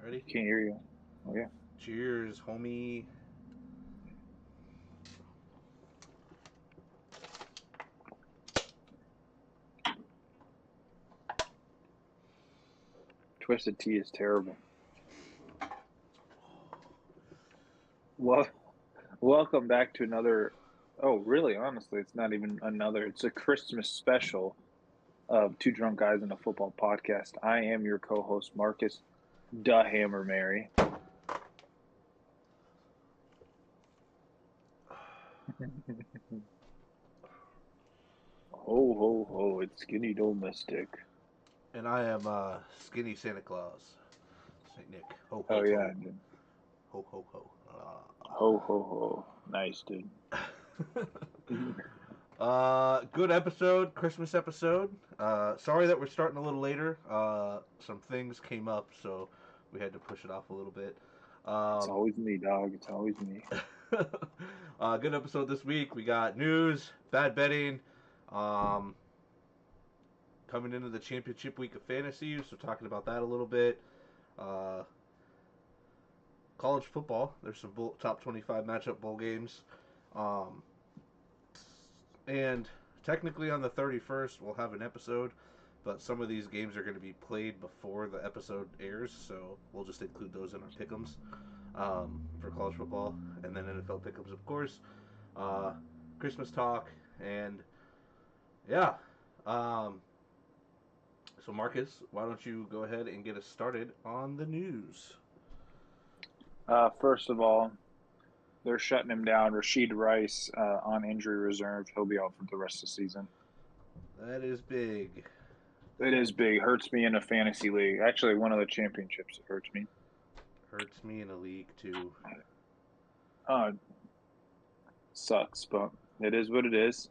Ready? Can't hear you. Oh yeah. Cheers, homie. Twisted tea is terrible. Well, welcome back to another. Oh, really? Honestly, it's not even another. It's a Christmas special of Two Drunk Guys in a Football Podcast. I am your co-host, Marcus "Da Hammer Mary." Ho ho ho! It's Skinny Domestic. And I am Skinny Santa Claus. Saint Nick. Ho, Oh ho, yeah, ho. dude. Ho, ho, ho. Ho ho ho! Nice, dude. Good episode, Christmas episode. Sorry that we're starting a little later. Some things came up, so we had to push it off a little bit. It's Um, always me, dog. It's always me. good episode this week. We got news, bad betting, um, coming into the championship week of fantasy, so talking about that a little bit. Uh, college football. There's some top 25 matchup bowl games. Um, and technically on the 31st, we'll have an episode, but some of these games are going to be played before the episode airs, so we'll just include those in our pick'ems for college football. And then NFL pick'ems, of course. Uh, Christmas talk, and yeah. Um, so, Marcus, why don't you go ahead and get us started on the news? First of all, they're shutting him down. Rashid Rice on injury reserve. He'll be out for the rest of the season. That is big. It That is big. Hurts me in a fantasy league. Actually, one of the championships it hurts me. hurts me in a league too. Uh, Sucks, but it is what it is.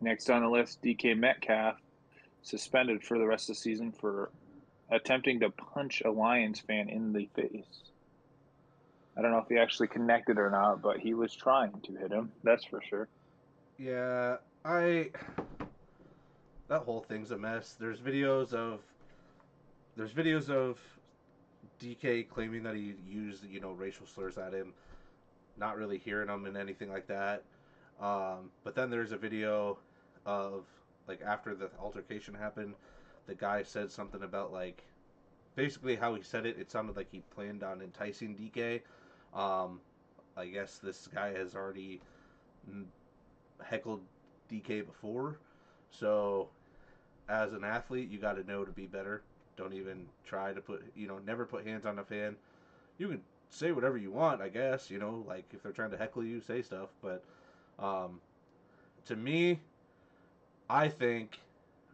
Next on the list, DK Metcalf suspended for the rest of the season for attempting to punch a Lions fan in the face. I don't know if he actually connected or not, but he was trying to hit him. That's for sure. Yeah, I that whole thing's a mess. There's videos of DK claiming that he used racial slurs at him, not really hearing them and anything like that. But then there's a video of like after the altercation happened, the guy said something about like basically how he said it. It sounded like he planned on enticing DK. Um, I guess this guy has already heckled DK before, so as an athlete, you got to know to be better. Don't even try to never put hands on a fan. You can say whatever you want, I guess. Like if they're trying to heckle you, say stuff. But um, to me, I think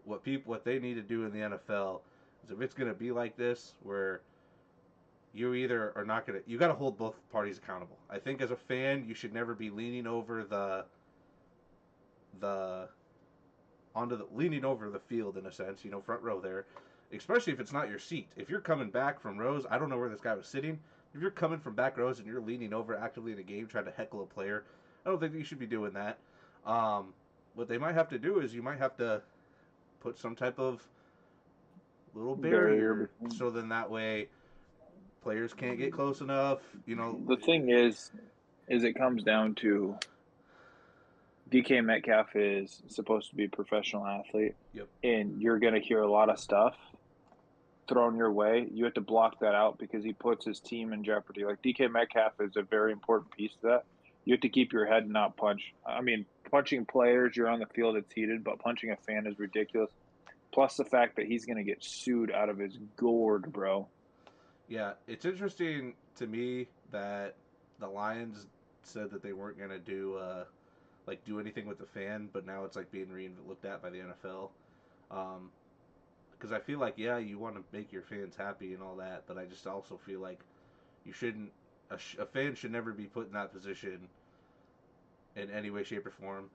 what they need to do in the NFL is if it's going to be like this, where you either are not going to, you got to hold both parties accountable. I think as a fan, you should never be leaning over the leaning over the field in a sense, front row there, especially if it's not your seat. If you're coming back from rows, I don't know where this guy was sitting. If you're coming from back rows and you're leaning over actively in a game trying to heckle a player, I don't think that you should be doing that. Um, what they might have to do is you might have to put some type of little Barrier barrier between. so then that way players can't get close enough. The thing is it comes down to DK Metcalf is supposed to be a professional athlete, Yep. and you're going to hear a lot of stuff thrown your way. You have to block that out because he puts his team in jeopardy. Like DK Metcalf is a very important piece to that. You have to keep your head and not punch. I mean, punching players, you're on the field, it's heated, but punching a fan is ridiculous. Plus the fact that he's going to get sued out of his gourd, bro. Yeah, it's interesting to me that the Lions said that they weren't gonna do anything with the fan, but now it's like being looked at by the NFL. Um, because I feel like yeah, you want to make your fans happy and all that, but I just also feel like you shouldn't a fan should never be put in that position in any way, shape, or form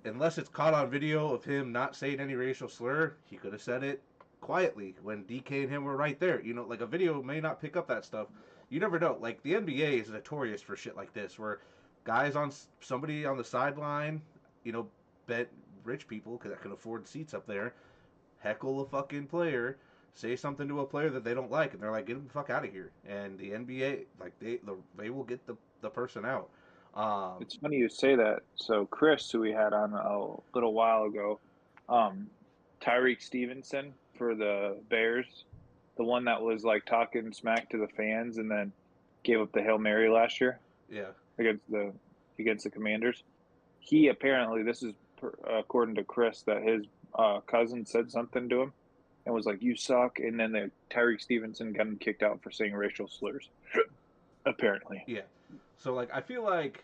unless it's caught on video of him not saying any racial slur. He could have said it quietly when DK and him were right there. Like a video may not pick up that stuff. You never know. Like the NBA is notorious for shit like this, where guys on somebody on the sideline, bet rich people that can afford seats up there, heckle a fucking player say something to a player that they don't like, and they're like, get him the fuck out of here. And the NBA, like they will get the person out. It's funny you say that. So Chris, who we had on a little while ago, Tyreek Stevenson for the Bears, the one that was like talking smack to the fans and then gave up the Hail Mary last year Yeah, against the Commanders. He apparently, this is according to Chris, that his cousin said something to him and was like, "You suck," and then Tyreek Stevenson got him kicked out for saying racial slurs. Apparently, yeah. So like, I feel like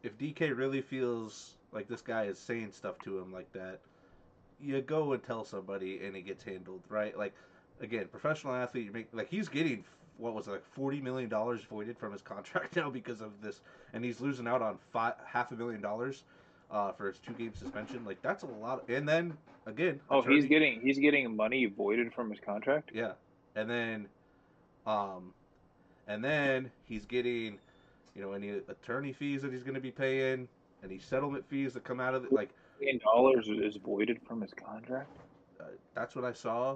if DK really feels like this guy is saying stuff to him like that, you go and tell somebody and it gets handled, right? Like, again, professional athlete, you make like he's getting what was it, like $40 million voided from his contract now because of this, and he's losing out on $500,000 for his 2 game suspension. Like that's a lot. And then again, he's attorney, getting money voided from his contract. yeah, and then um, and then he's getting any attorney fees that he's going to be paying, any settlement fees that come out of it. Like $1 million is voided from his contract. That's what I saw.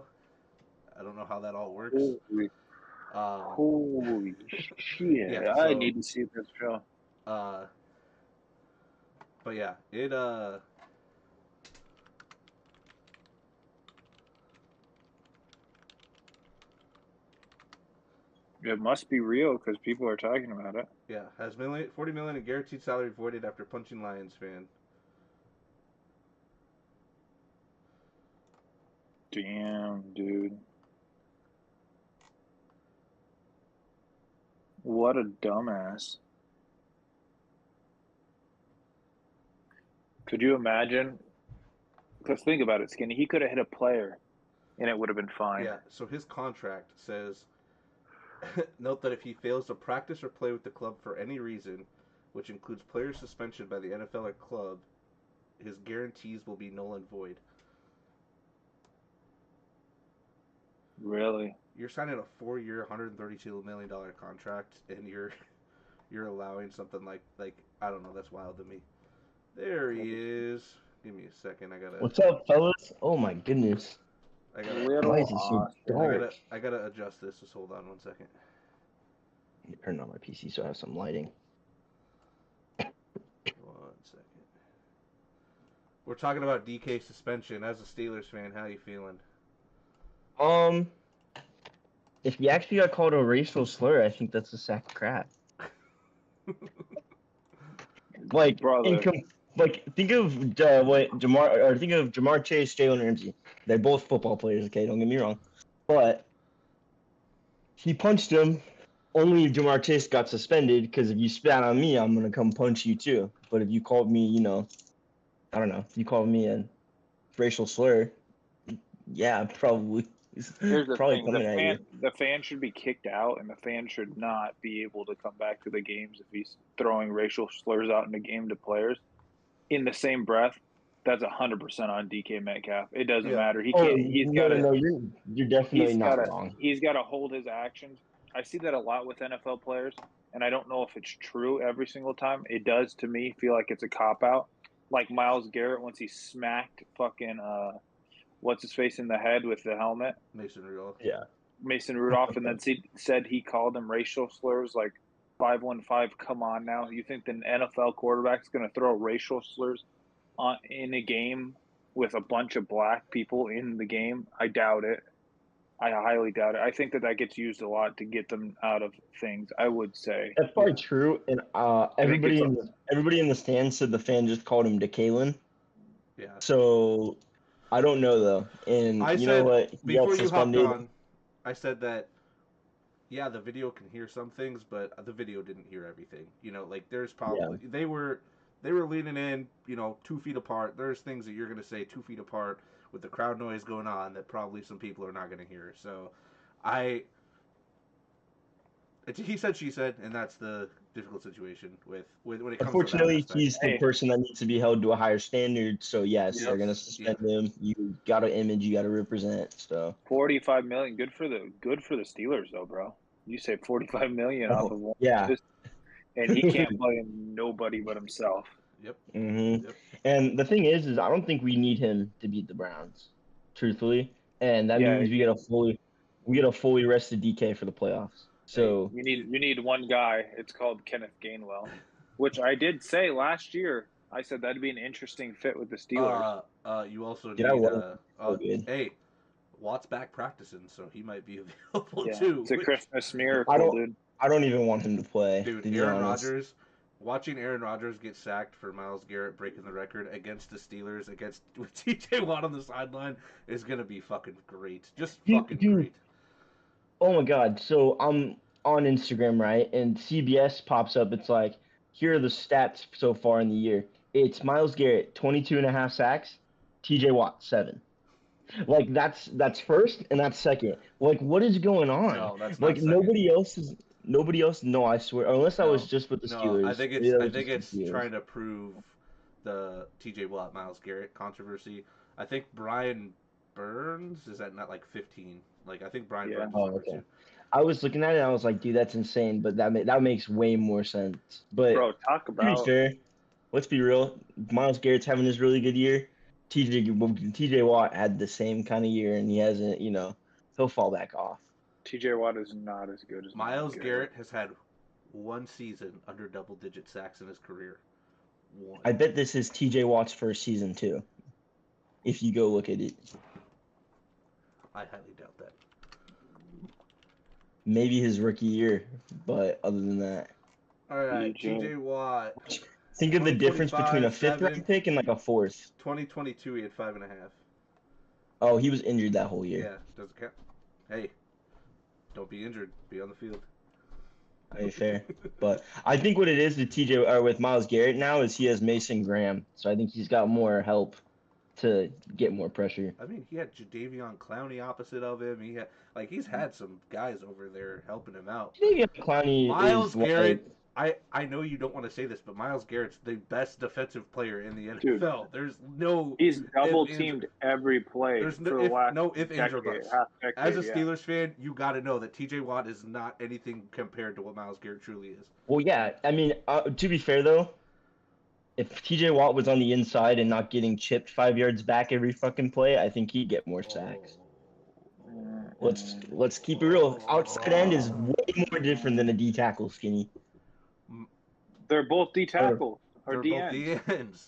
I don't know how that all works. Holy, Um, holy shit! yeah, I so need to see this show. but yeah, it It must be real because people are talking about it. yeah, has 40 million in guaranteed salary voided after punching Lions fan. Damn, dude. What a dumbass. Could you imagine? Because think about it, Skinny. He could have hit a player and it would have been fine. Yeah, so his contract says note that if he fails to practice or play with the club for any reason, which includes player suspension by the NFL or club, his guarantees will be null and void. Really? You're signing a 4-year, $132 million contract, and you're allowing something like I don't know. That's wild to me. There he is. Give me a second. What's up, fellas? Oh my goodness. I gotta. Why is it so dark? I gotta adjust this. Just hold on one second. Turn on my PC so I have some lighting. 1 second. We're talking about DK suspension. As a Steelers fan, how you feeling? If he actually got called a racial slur, I think that's a sack of crap. Like, think of Jamar Chase, Jalen Ramsey. They're both football players, okay? Don't get me wrong, but he punched him. Only if Jamar Chase got suspended, because if you spat on me, I'm gonna come punch you too. But if you called me, I don't know, if you called me a racial slur, yeah, probably. Here's the probably thing: coming at you. the fan should be kicked out, and the fan should not be able to come back to the games if he's throwing racial slurs out in the game to players. In the same breath, that's 100% on DK Metcalf. It doesn't matter. He can't. You're definitely not wrong. He's got to hold his actions. I see that a lot with NFL players, and I don't know if it's true every single time. It does to me feel like it's a cop out. Like Myles Garrett once he smacked fucking what's his face in the head with the helmet? Mason Rudolph. Yeah. Mason Rudolph, and then said he called him racial slurs. Like 515, come on now. You think the NFL quarterback's going to throw racial slurs in a game with a bunch of black people in the game? I doubt it. I highly doubt it. I think that gets used a lot to get them out of things, I would say. That's probably true. And everybody in the stands said the fan just called him DeKalen. Yeah. So I don't know though. And know what? Before you hopped on, I said that yeah, the video can hear some things, but the video didn't hear everything. Like there's probably they were leaning in, 2 feet apart. There's things that you're gonna say 2 feet apart with the crowd noise going on that probably some people are not gonna hear. So, he said, she said, and that's the difficult situation with when it comes. Unfortunately, he's the person that needs to be held to a higher standard. So yes, they're gonna suspend him. You got to image, you got to represent. So $45 million, good for the Steelers though, bro. You say $45 million off of one. Yeah. And he can't blame nobody but himself. Yep. Mm-hmm. Yep. And the thing is I don't think we need him to beat the Browns, truthfully. and that Yeah, means we get a fully rested DK for the playoffs. So you need one guy. It's called Kenneth Gainwell, which I did say last year. I said that'd be an interesting fit with the Steelers. You also Dude, I need love him. So good. hey, Watt's back practicing, so he might be available Yeah, too. it's a Christmas I miracle, don't dude. I don't even want him to play, Dude, to be Aaron honest. Rodgers, watching Aaron Rodgers get sacked for Myles Garrett breaking the record against the Steelers, with TJ Watt on the sideline, is gonna be fucking great. Just fucking Dude, great. oh my God. So I'm on Instagram, right? And CBS pops up. It's like, here are the stats so far in the year. It's Myles Garrett, 22 and a half sacks. TJ Watt, 7. Like that's first and that's second. Like what is going on? No, that's not Like second. nobody else. No, I swear. Unless I was just with the No, Steelers. I think Maybe that was it's just the Steelers. trying to prove the TJ Watt Myles Garrett controversy. I think Brian Burns is at not like 15. Like I think Brian Yeah. Burns is Oh, number okay. 2. I was looking at it and I was like, dude, that's insane. But that makes way more sense. But Bro, talk to be about fair, let's be real. Myles Garrett's having this really good year. TJ Watt had the same kind of year, and he hasn't. He'll fall back off. TJ Watt is not as good as Myles Garrett has had one season under double-digit sacks in his career. One. I bet this is TJ Watt's first season too. If you go look at it, I highly doubt that. maybe his rookie year, but other than that, All right, TJ. TJ Watt. think of the difference between a 2025, fifth round pick and like a fourth. 2022, he had 5.5. Oh, he was injured that whole year. Yeah, doesn't count. Hey, don't be injured. Be on the field. Very fair. But I think what it is with Myles Garrett now is he has Mason Graham, so I think he's got more help to get more pressure. I mean, he had Jadeveon Clowney opposite of him. He's had some guys over there helping him out. Clowney Myles is Garrett. I know you don't want to say this, but Myles Garrett's the best defensive player in the NFL. Dude, There's no. He's double teamed every play There's for the last ands or buts. half decade. As a Steelers fan, you got to know that TJ Watt is not anything compared to what Myles Garrett truly is. Well, yeah. I mean, to be fair though, if TJ Watt was on the inside and not getting chipped 5 yards back every fucking play, I think he'd get more sacks. Let's keep it real. Outside end is way more different than a D tackle, Skinny. They're both D tackles or They're D both ends. the ends.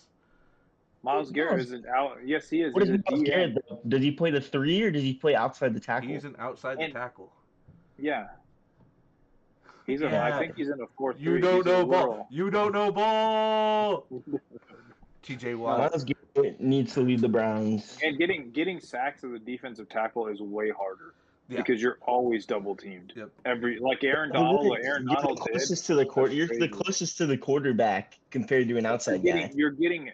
Myles Garrett isn't out. Yes, he is. What is He's a Myles D Garrett end. though? Does he play the 3 or does he play outside the tackle? He's an outside the tackle. Yeah. He's a. Yeah. I think he's in a 4-3. You don't know ball. You don't know ball. TJ Watt. Myles Garrett needs to leave the Browns. And getting sacks as a defensive tackle is way harder. Yeah. Because you're always double teamed. Yep. Aaron Donald. What Aaron Donald did. You're the closest to the quarterback compared to an outside guy. You're getting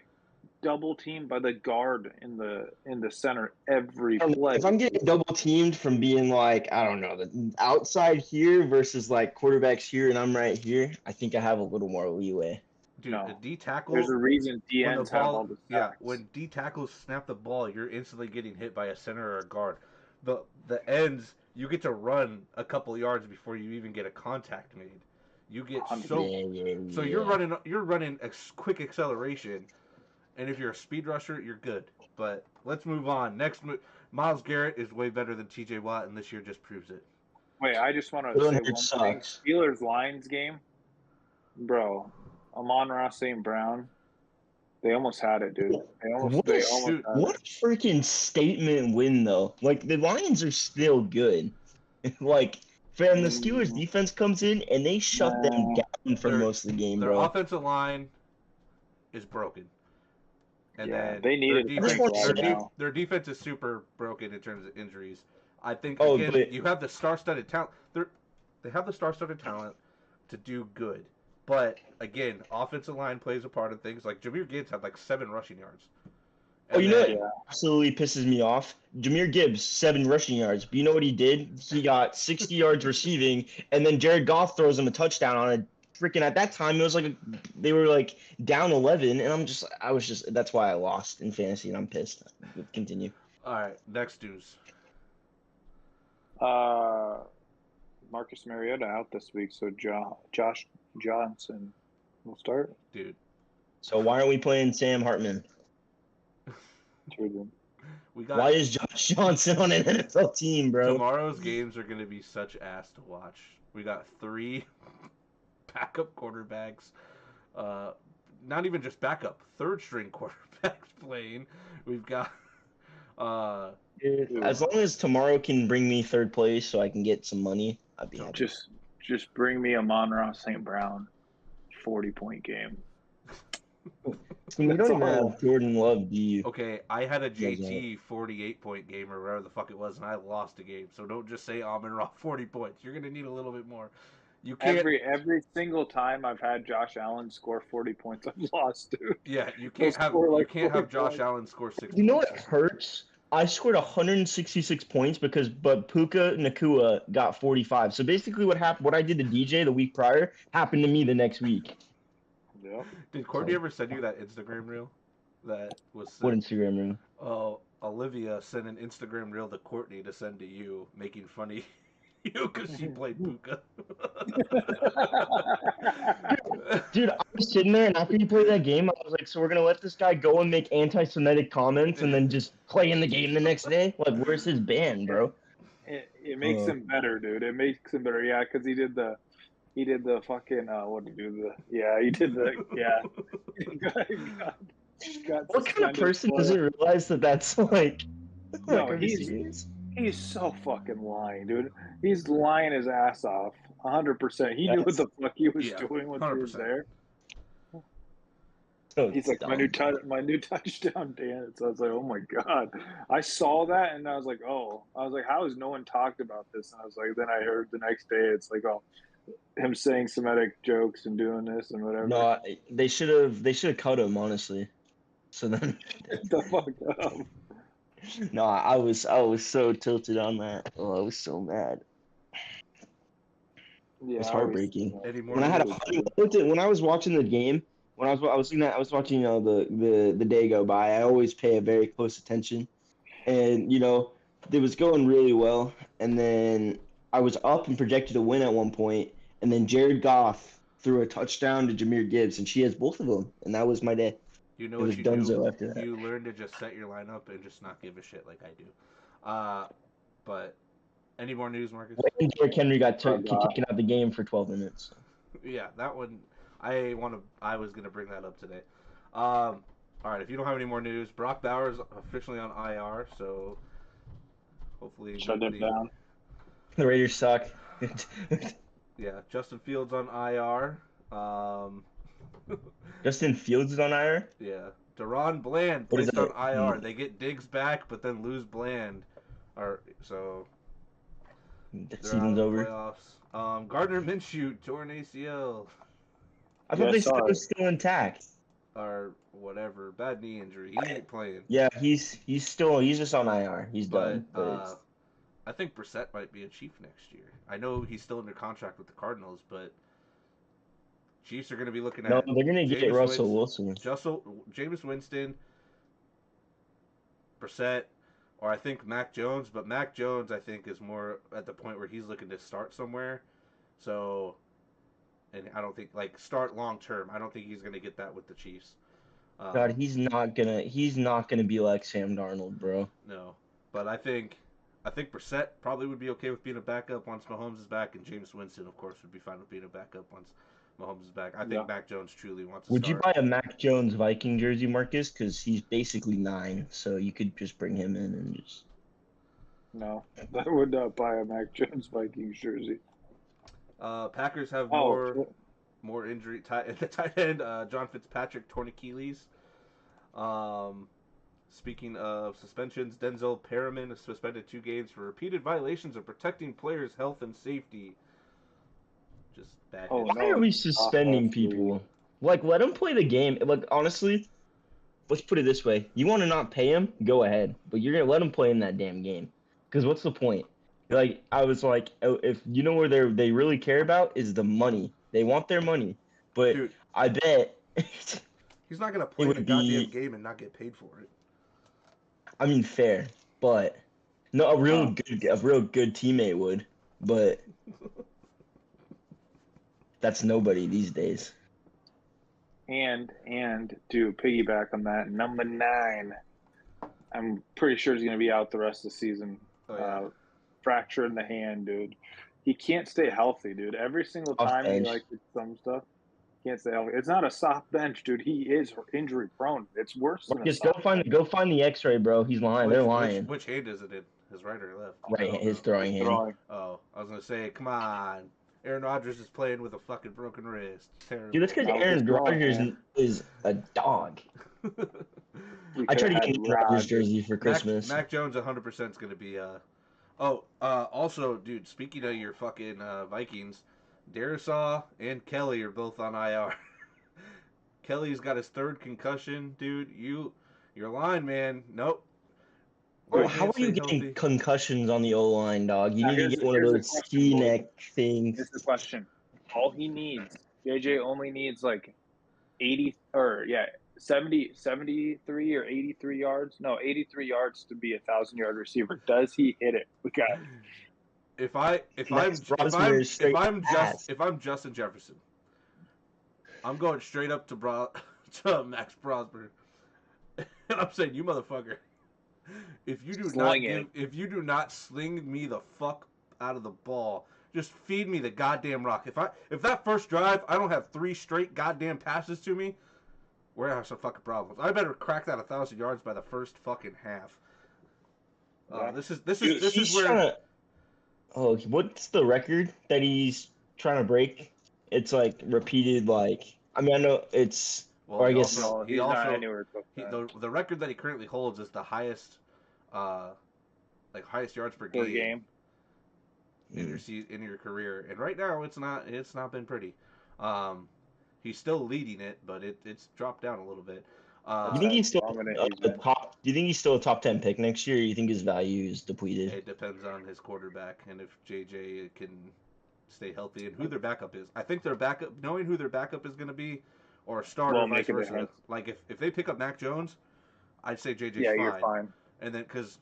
double teamed by the guard in the center every play. If I'm getting double teamed from being like, I don't know, the outside here versus like quarterbacks here and I'm right here, I think I have a little more leeway. Dude, a D tackle. There's a reason D ends have all the sacks. Yeah, when D tackles snap the ball, you're instantly getting hit by a center or a guard. The ends, you get to run a couple yards before you even get a contact made. You get so you're running a quick acceleration, and if you're a speed rusher, you're good. But let's move on. Myles Garrett is way better than TJ Watt, and this year just proves it. Wait, I just want to say one thing. Steelers Lions game, bro. Amon-Ra St. Brown, they almost had it, dude. What a freaking statement win, though. Like, the Lions are still good. Like, fam, the Steelers defense comes in, and they shut them down for most of the game, bro. Their offensive line is broken. And then they needed their defense is super broken in terms of injuries. I think, you have the star-studded talent. They have the star-studded talent to do good. But, again, offensive line plays a part of things. Like, Jahmyr Gibbs had, 7 rushing yards. You know what absolutely pisses me off? Jahmyr Gibbs, 7 rushing yards. But you know what he did? He got 60 yards receiving, and then Jared Goff throws him a touchdown on a freaking – at that time, it was they were, down 11, and that's why I lost in fantasy, and I'm pissed. Continue. All right, next news. Marcus Mariota out this week, so Josh Johnson will start. Dude. So why aren't we playing Sam Hartman? We got Why is Josh Johnson on an NFL team, bro? tomorrow's games are going to be such ass to watch. We got 3 backup quarterbacks. Not even just backup, third string quarterbacks playing. We've got Dude, as long as tomorrow can bring me third place so I can get some money, I'd be happy. Just bring me a Monroe St. Brown 40-point game. See, you don't even have Jordan Love, do you? Okay, I had a JT 48-point game or whatever the fuck it was, and I lost a game. So don't just say Amon-Ra 40 points. You're gonna need a little bit more. You can't. Every single time I've had Josh Allen score 40 points, I've lost, dude. Yeah, you can't have Josh Allen score 6 You know points. what hurts? I scored 166 points but Puka Nakua got 45. So basically what happened, what I did to DJ the week prior happened to me the next week. Yeah. Did Courtney ever send you that Instagram reel? That was sent? What Instagram reel? Oh, Olivia sent an Instagram reel to Courtney to send to you, making fun of you because she played Puka. Dude, I was sitting there, and after you played that game, I was like, so we're going to let this guy go and make anti-Semitic comments and then just play in the game the next day? Like, where's his ban, bro? It makes him better, dude. It makes him better, yeah, because he did the fucking, what did he do? He did the, yeah. got What kind of person doesn't realize that that's like no, he's so fucking lying, dude. He's lying his ass off, 100%. He knew what the fuck he was doing when 100%. He was there. So he's like, my new touchdown dance. I was like, oh my god. I saw that and I was like, how has no one talked about this? And I was like, then I heard the next day, it's like, oh, him saying Semitic jokes and doing this and whatever. No, they should have cut him, honestly. So then the fuck up. No, I was so tilted on that. Oh, I was so mad. Yeah, it's heartbreaking. When I was watching the game, when I was watching the day go by. I always pay a very close attention, and it was going really well. And then I was up and projected to win at one point, and then Jared Goff threw a touchdown to Jahmyr Gibbs, and she has both of them, and that was my day. You know what you do? After that. You learn to just set your lineup and just not give a shit like I do. But any more news, Marcus? Derrick Henry got taken out of the game for 12 minutes. Yeah, that one. I was gonna bring that up today. All right, if you don't have any more news, Brock Bowers officially on IR, so hopefully shut him down. The Raiders suck. Yeah, Justin Fields on IR. Justin Fields is on IR? Yeah. Deron Bland placed on IR. They get Diggs back, but then lose Bland. So the season's over. Playoffs. Gardner Minshew torn ACL. I thought they said it was still intact. Or whatever. Bad knee injury. He ain't playing. Yeah, he's just on IR. He's done. I think Brissett might be a Chief next year. I know he's still under contract with the Cardinals, but Chiefs are going to be looking at. No, they're going to get Russell Wilson. Jameis Winston, Brissett, or I think Mac Jones. But Mac Jones, I think, is more at the point where he's looking to start somewhere. So, and I don't think start long term. I don't think he's going to get that with the Chiefs. God, he's not gonna be like Sam Darnold, bro. No, but I think Brissett probably would be okay with being a backup once Mahomes is back, and Jameis Winston, of course, would be fine with being a backup once Mahomes is back. I think Mac Jones truly wants to start. Would you buy a Mac Jones Viking jersey, Marcus? Because he's basically 9, so you could just bring him in and just. No, I would not buy a Mac Jones Vikings jersey. Packers have more injury. The tight end, John Fitzpatrick, torn Achilles. Speaking of suspensions, Denzel Perriman is suspended 2 games for repeated violations of protecting players' health and safety. Just bad. Why are we suspending people? Let them play the game. Honestly, let's put it this way: you want to not pay him, go ahead, but you're gonna let him play in that damn game. Because what's the point? I was like, if you know where they really care about is the money. They want their money, but dude, I bet he's not gonna play the goddamn game and not get paid for it. I mean, fair, but no, a real good teammate would, but that's nobody these days. And to piggyback on that, number 9, I'm pretty sure he's going to be out the rest of the season. Oh, yeah. Fracture in the hand, dude. He can't stay healthy, dude. Every single Off time he bench. like did some stuff, can't stay healthy. It's not a soft bench, dude. He is injury prone. It's worse than a Just soft bench. go find the X-ray, bro. He's lying. They're lying. Which hand is it in? His right or left? Right, his throwing hand. Throwing. Oh, I was gonna say, come on. Aaron Rodgers is playing with a fucking broken wrist. Terrible. Dude, that's because That was Aaron his throwing Rodgers hand. is a dog. We I tried to could've get had him a Rodgers Rodgers. jersey for Christmas. Mac Jones 100% is gonna be also, dude, speaking of your fucking Vikings, Darisaw and Kelly are both on IR. Kelly's got his third concussion, dude. Your line, man. Nope. Bro, Line how can't are you stay getting healthy. concussions on the O-line, dog? You Now, need to here's- get one of here's the those question, ski boys. neck things. Here's the question. All he needs, JJ only needs like 80 or 73 or 83 yards. No, 83 yards to be a 1,000-yard receiver. Does he hit it? We got If I'm Justin Jefferson, I'm going straight up to Max Prosper, and I'm saying, you motherfucker, if you do not sling me the fuck out of the ball, just feed me the goddamn rock. If that first drive I don't have 3 straight goddamn passes to me, we're gonna have some fucking problems. I better crack that 1,000 yards by the first fucking half. This is where. Oh, what's the record that he's trying to break? It's like repeated, like, I mean, I know it's, Well, or I guess, he's not anywhere close to that. the record that he currently holds is the highest, highest yards per game in your career. And right now, it's not been pretty. He's still leading it, but it's dropped down a little bit. you think he's still dominant the top? Do you think he's still a top 10 pick next year? Or you think his value is depleted? It depends on his quarterback and if JJ can stay healthy and who their backup is. I think knowing who their backup is going to be, or a starter, Will vice make a versa. difference. Like if they pick up Mac Jones, I'd say JJ's fine. Yeah, you're fine. And then because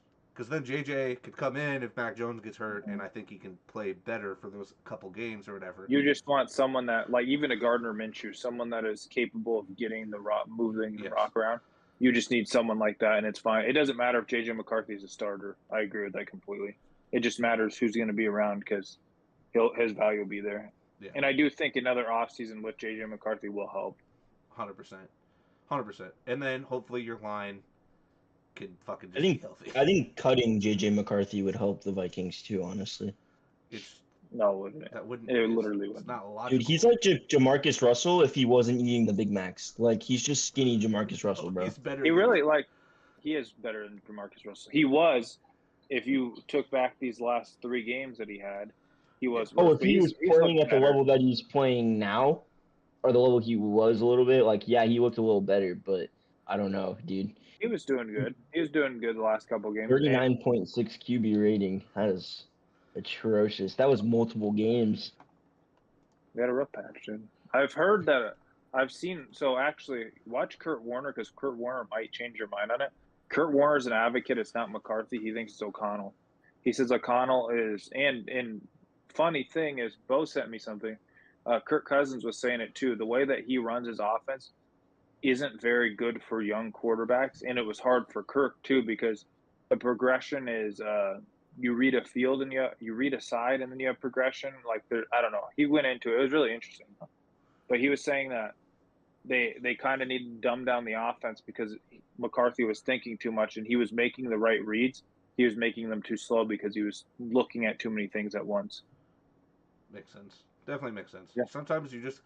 then JJ could come in if Mac Jones gets hurt, and I think he can play better for those couple games or whatever. You just want someone that, like even a Gardner Minshew, someone that is capable of getting the rock, moving the rock around. You just need someone like that, and it's fine. It doesn't matter if JJ McCarthy is a starter. I agree with that completely. It just matters who's going to be around because his value will be there. Yeah. And I do think another offseason with JJ McCarthy will help. 100%. And then hopefully your line can fucking just be healthy. I think cutting JJ McCarthy would help the Vikings too, honestly. No, wouldn't it? That wouldn't. It literally wouldn't. It's not logical. Dude, he's like Jamarcus Russell if he wasn't eating the Big Macs. Like, he's just skinny Jamarcus Russell, bro. He's better. He is better than Jamarcus Russell. He was, if you took back these last 3 games that he had, he was. Oh, if he was playing at the level that he's playing now, or the level he was a little bit, like, yeah, he looked a little better, but I don't know, dude. He was doing good. He was doing good the last couple games. 39.6 QB rating. That is atrocious. That was multiple games. We had a rough patch, dude. I've heard that. I've seen. So actually, watch Kurt Warner because Kurt Warner might change your mind on it. Kurt Warner's an advocate. It's not McCarthy. He thinks it's O'Connell. He says O'Connell is. And funny thing is, Bo sent me something. Kirk Cousins was saying it too. The way that he runs his offense isn't very good for young quarterbacks, and it was hard for Kirk too because the progression is. You read a field and you read a side and then you have progression. Like I don't know. He went into it. It was really interesting. But he was saying that they kind of need to dumb down the offense because McCarthy was thinking too much and he was making the right reads. He was making them too slow because he was looking at too many things at once. Makes sense. Definitely makes sense. Yeah. Sometimes you just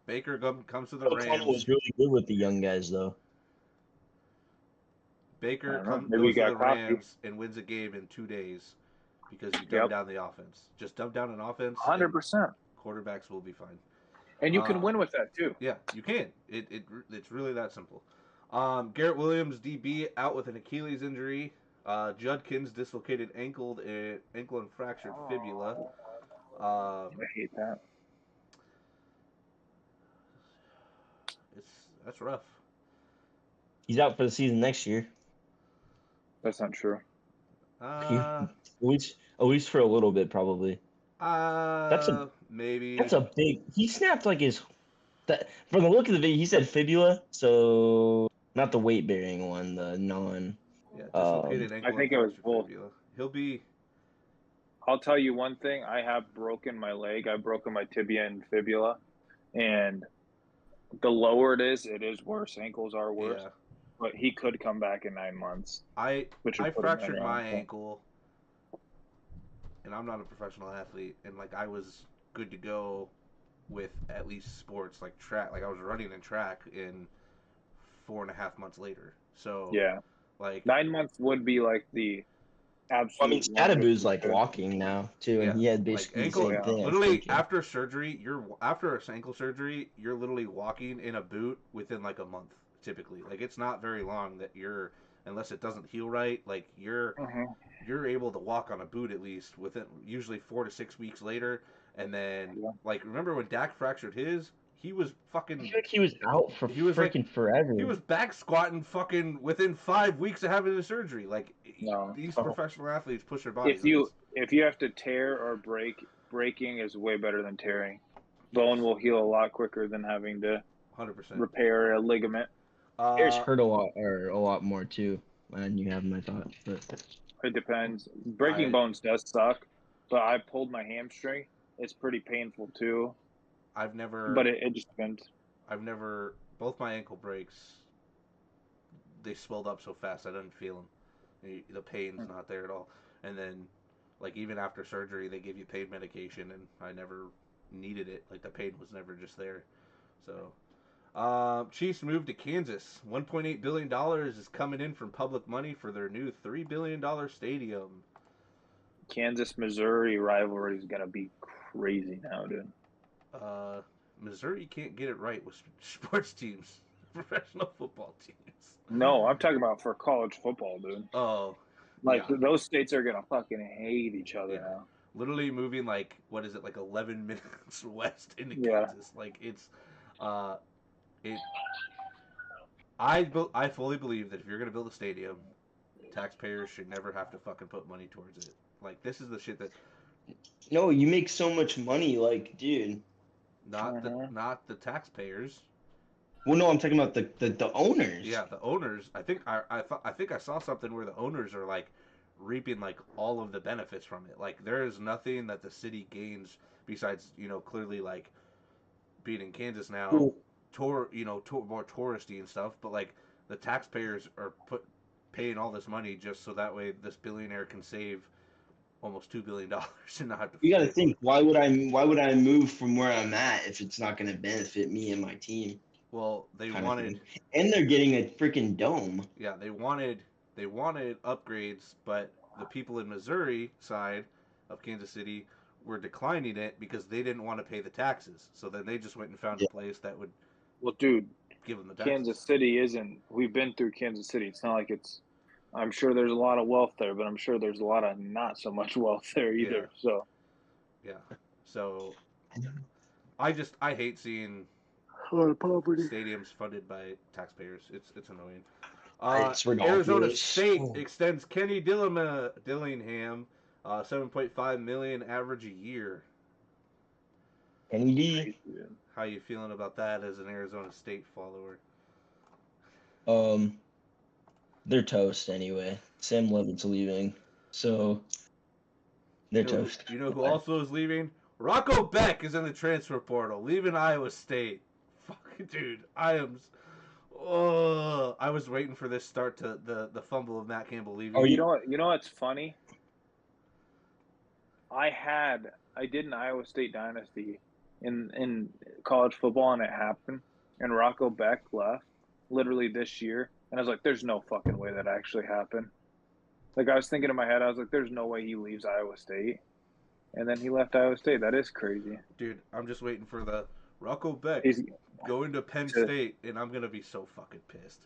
Baker comes to the Rams. O'Connell was really good with the young guys though. Baker goes to the Rams and wins a game in 2 days because you dumb down the offense. Just dumb down an offense. 100%. Quarterbacks will be fine. And you can win with that too. Yeah, you can. It's really that simple. Garrett Williams, DB, out with an Achilles injury. Judkins dislocated ankle and fractured fibula. I hate that. That's rough. He's out for the season next year. That's not true. At least for a little bit, probably. Maybe. That's a big. He snapped like his. From the look of the video, he said fibula, so not the weight bearing one, the non. Yeah, dislocated ankle. I think it was both. Fibula. He'll be. I'll tell you one thing. I have broken my leg. I've broken my tibia and fibula, and the lower it is worse. Ankles are worse. Yeah. But he could come back in 9 months. I which would put him fractured right my around. ankle, and I'm not a professional athlete, and like I was good to go with at least sports like track. Like I was running in track in 4.5 months later. So Yeah, like 9 months would be like the absolute. I mean, Scadaboo's like walking now too, and yeah, he had like basically the ankle. same thing. Literally after surgery, after an ankle surgery, you're literally walking in a boot within like a month. Typically, like it's not very long that you're, unless it doesn't heal right, like you're able to walk on a boot at least within usually 4 to 6 weeks later. And then like remember when Dak fractured his, he was fucking. I feel like he was out for freaking forever. He was back squatting fucking within 5 weeks of having the surgery. Like No. these professional athletes push their bodies. If you have to tear or break, breaking is way better than tearing. Bone will heal a lot quicker than having to 100% repair a ligament. Tears hurt a lot more too. And you have my thought, but it depends. Breaking bones does suck, but I pulled my hamstring. It's pretty painful too. I've never. But it just depends. I've never. Both my ankle breaks. They swelled up so fast I didn't feel them. The pain's not there at all. And then, like even after surgery, they give you pain medication, and I never needed it. Like the pain was never just there. So. Chiefs moved to Kansas. $1.8 billion is coming in from public money for their new $3 billion stadium. Kansas-Missouri rivalry is going to be crazy now, dude. Missouri can't get it right with sports teams, professional football teams. No, I'm talking about for college football, dude. Oh. Those states are going to fucking hate each other now. Literally moving, like 11 minutes west into Kansas. Like, it's, I fully believe that if you're gonna build a stadium, taxpayers should never have to fucking put money towards it. Like this is the shit that. No, you make so much money, like, dude. Not the taxpayers. Well, no, I'm talking about the owners. Yeah, the owners. I think I saw something where the owners are like reaping like all of the benefits from it. Like there is nothing that the city gains besides clearly like being in Kansas now. Cool. More touristy and stuff, but like the taxpayers are paying all this money just so that way this billionaire can save almost $2 billion and not have to. You got to think, why would I move from where I'm at if it's not going to benefit me and my team? Well, they wanted, and they're getting a freaking dome. Yeah, they wanted upgrades, but the people in Missouri side of Kansas City were declining it because they didn't want to pay the taxes. So then they just went and found a place that would. Well, dude, give them the taxes. Kansas City isn't. We've been through Kansas City. It's not like it's. I'm sure there's a lot of wealth there, but I'm sure there's a lot of not so much wealth there either. Yeah. So. Yeah. So. I hate seeing stadiums funded by taxpayers. It's annoying. Arizona State extends Kenny Dillingham, $7.5 million average a year. Kenny. How you feeling about that as an Arizona State follower? They're toast anyway. Sam Levin's leaving, so they're toast. You know who also is leaving? Rocco Beck is in the transfer portal, leaving Iowa State. Fuck, dude, I was waiting for this start to the fumble of Matt Campbell leaving. Oh, you know what's funny? I did an Iowa State dynasty in college football, and it happened, and Rocco Beck left literally this year, and I was like, there's no fucking way that actually happened. Like, I was thinking in my head, I was like, there's no way he leaves Iowa State, and then he left Iowa State. That is crazy. Dude, I'm just waiting for the Rocco Beck going to Penn State, and I'm gonna be so fucking pissed.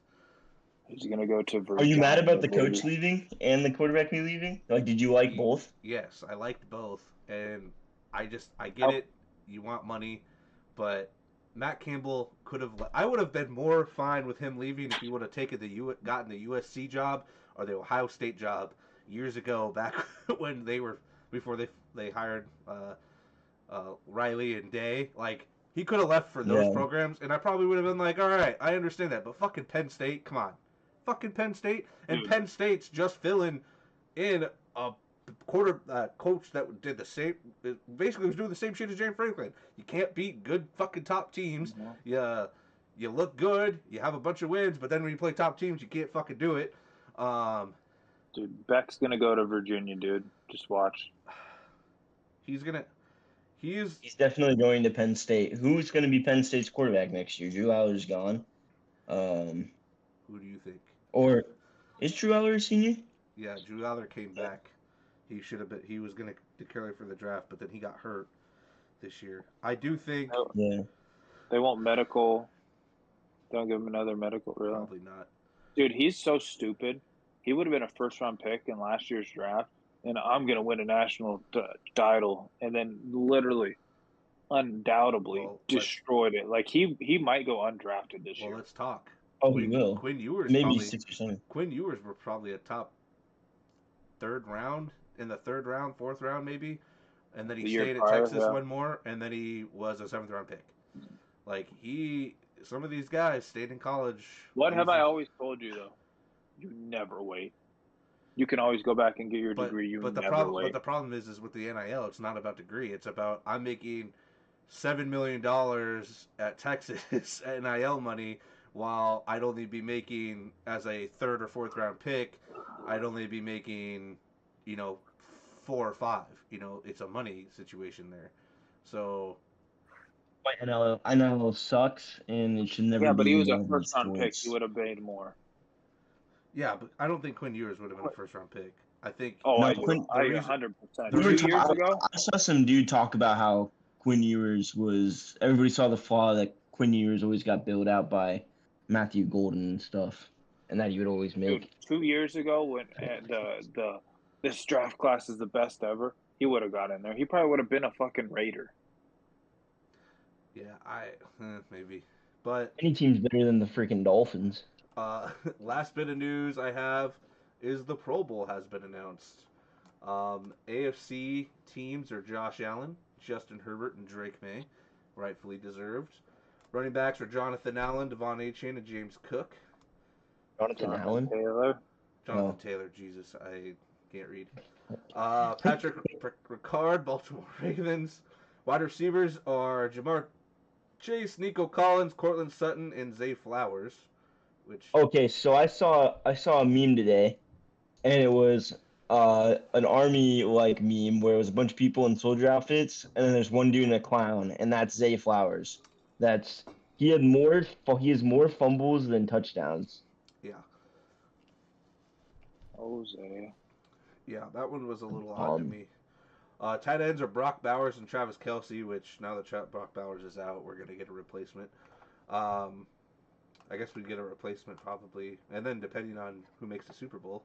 He's gonna go to Virginia. Are you mad about the coach leaving and the quarterback leaving? Like, did you like both? Yes, I liked both, and I get it. You want money, but Matt Campbell could have. I would have been more fine with him leaving if he would have taken gotten the USC job or the Ohio State job years ago, back when before they hired Riley and Day. Like, he could have left for those programs, and I probably would have been like, all right, I understand that, but fucking Penn State, come on, fucking Penn State, and Dude. Penn State's just filling in a quarter coach that did the same, basically was doing the same shit as James Franklin. You can't beat good fucking top teams. Mhm. You look good, you have a bunch of wins, but then when you play top teams, you can't fucking do it. Dude, Beck's gonna go to Virginia, dude. Just watch. He's gonna. He's He's definitely going to Penn State. Who's going to be Penn State's quarterback next year? Drew Aller's gone. Who do you think? Or is Drew Aller a senior? Yeah, Drew Aller came back. He should have been. He was gonna declare for the draft, but then he got hurt this year. I do think Yeah. They want medical. Don't give him another medical, really. probably not. Dude, he's so stupid. He would have been a first-round pick in last year's draft, and I'm gonna win a national title, and then literally, undoubtedly, Well, destroyed it. Like he might go undrafted this Well, year. let's talk. Oh, he will. Quinn Ewers Maybe probably 6%. Quinn Ewers were probably a top third round in the third round, fourth round maybe, and then he The year stayed at prior, Texas yeah. one more, and then he was a seventh round pick. Like some of these guys stayed in college. What have I always told you though? You never wait. You can always go back and get your degree. You never wait. But the problem is with the NIL, it's not about degree. It's about I'm making $7 million at Texas NIL money, while I'd only be making as a third or fourth round pick, I'd only be making, 4 or 5. It's a money situation there. So NIL sucks, and it should never be. Yeah, but he was a involved in first-round pick. sports. He would have made more. yeah, but I don't think Quinn Ewers would have been a first round pick. I think Oh, No, I do. Quinn- I the reason- 100%. the 2 reason- years ago, I saw some dude talk about how Quinn Ewers was. Everybody saw the flaw that Quinn Ewers always got bailed out by Matthew Golden and stuff, and that he would always dude, make. 2 years ago when this draft class is the best ever, he would have got in there. He probably would have been a fucking Raider. yeah, maybe. But Any team's better than the freaking Dolphins. last bit of news I have is the Pro Bowl has been announced. AFC teams are Josh Allen, Justin Herbert, and Drake May, rightfully deserved. Running backs are Jonathan Allen, Devon Achane, and James Cook. Jonathan Allen. Taylor. Jonathan Taylor, Jesus, I can't read. Patrick Ricard, Baltimore Ravens. Wide receivers are Jamar Chase, Nico Collins, Cortland Sutton, and Zay Flowers. Okay, so I saw a meme today, and it was an army like meme where it was a bunch of people in soldier outfits, and then there's one dude in a clown, and that's Zay Flowers. He has more fumbles than touchdowns. Yeah. Jose. Yeah, that one was a little odd to me. Tight ends are Brock Bowers and Travis Kelce, which now that Brock Bowers is out, we're going to get a replacement. I guess we'd get a replacement probably, and then depending on who makes the Super Bowl.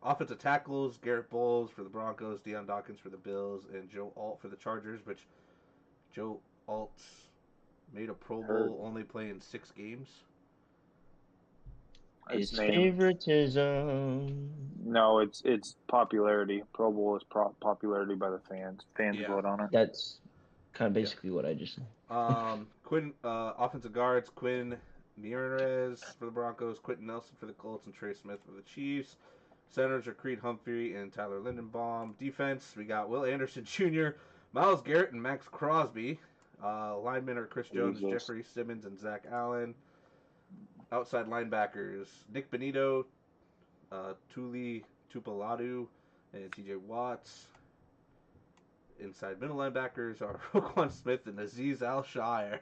Offensive tackles, Garrett Bowles for the Broncos, Deion Dawkins for the Bills, and Joe Alt for the Chargers, which Joe Alt made a Pro Bowl only playing 6 games. It's favoritism. No, it's popularity. Pro Bowl is popularity by the fans. Fans vote on it. That's kind of basically what I just said. Quinn, offensive guards, Quinn Mieres for the Broncos, Quentin Nelson for the Colts, and Trey Smith for the Chiefs. Centers are Creed Humphrey and Tyler Lindenbaum. Defense, we got Will Anderson Jr., Myles Garrett, and Max Crosby. Linemen are Chris Jones, Jeffrey Simmons, and Zach Allen. Outside linebackers, Nick Benito, Tuli Tupaladu, and TJ Watts. Inside middle linebackers are Roquan Smith and Aziz Al-Shire.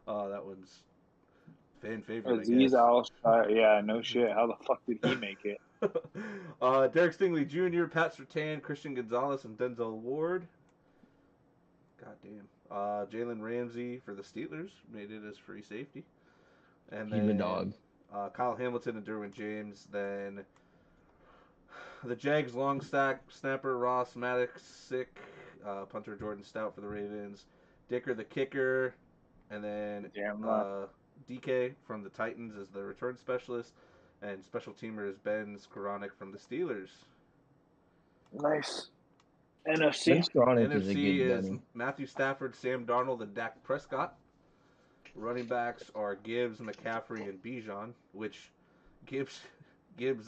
That one's fan favorite, Aziz Al-Shire, yeah, no shit. How the fuck did he make it? Derek Stingley Jr., Pat Surtain, Christian Gonzalez, and Denzel Ward. God damn. Jalen Ramsey for the Steelers made it as free safety. And He's then a dog. Kyle Hamilton and Derwin James. Then the Jags long snapper Ross Maddoxick, punter Jordan Stout for the Ravens. Dicker the kicker. And then DK from the Titans is the return specialist. And special teamer is Ben Skoranek from the Steelers. Nice. NFC. Ben Skoranek is a good is buddy. Matthew Stafford, Sam Darnold, and Dak Prescott. Running backs are Gibbs, McCaffrey, and Bijan, which Gibbs is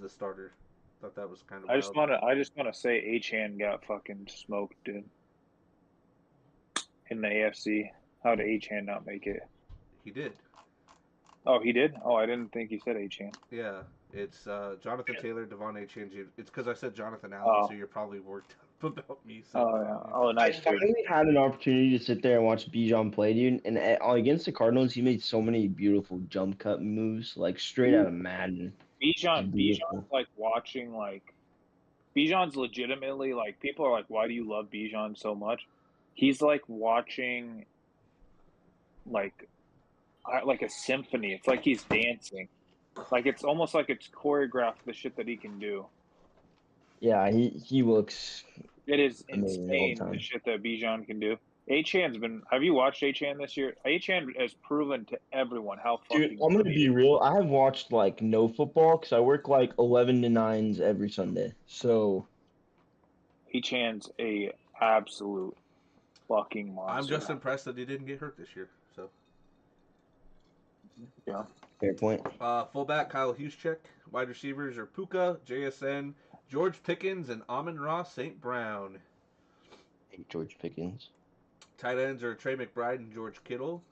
the starter. Thought that was kind of wild. I just wanna say Achane got fucking smoked, dude. In the AFC. How did Achane not make it? He did. Oh, he did? Oh, I didn't think he said Achane. Yeah, it's Jonathan Taylor, Devon Achane. It's because I said Jonathan Allen, so you're probably worked up about me. Oh, yeah. Oh, I nice, dude. finally had an opportunity to sit there and watch Bijan play, dude. And against the Cardinals, he made so many beautiful jump cut moves, like straight out of Madden. Bijan's like watching, like, Bijan's legitimately, like, people are like, why do you love Bijan so much? He's like watching, like a symphony. It's like he's dancing. Like, it's almost like it's choreographed, the shit that he can do. Yeah, he looks. It is amazing all the insane, time. the shit that Bijan can do. Achane's been. Have you watched Achane this year? Achane has proven to everyone how fucking. Dude, I'm gonna be real. I have watched like no football because I work like 11 to 9s every Sunday. So Achane's a absolute fucking monster. I'm just impressed that he didn't get hurt this year. So yeah, fair point. Fullback Kyle Juszczyk. Wide receivers are Puka, JSN, George Pickens, and Amon-Ra St. Brown. Hey, George Pickens. Tight ends are Trey McBride and George Kittle.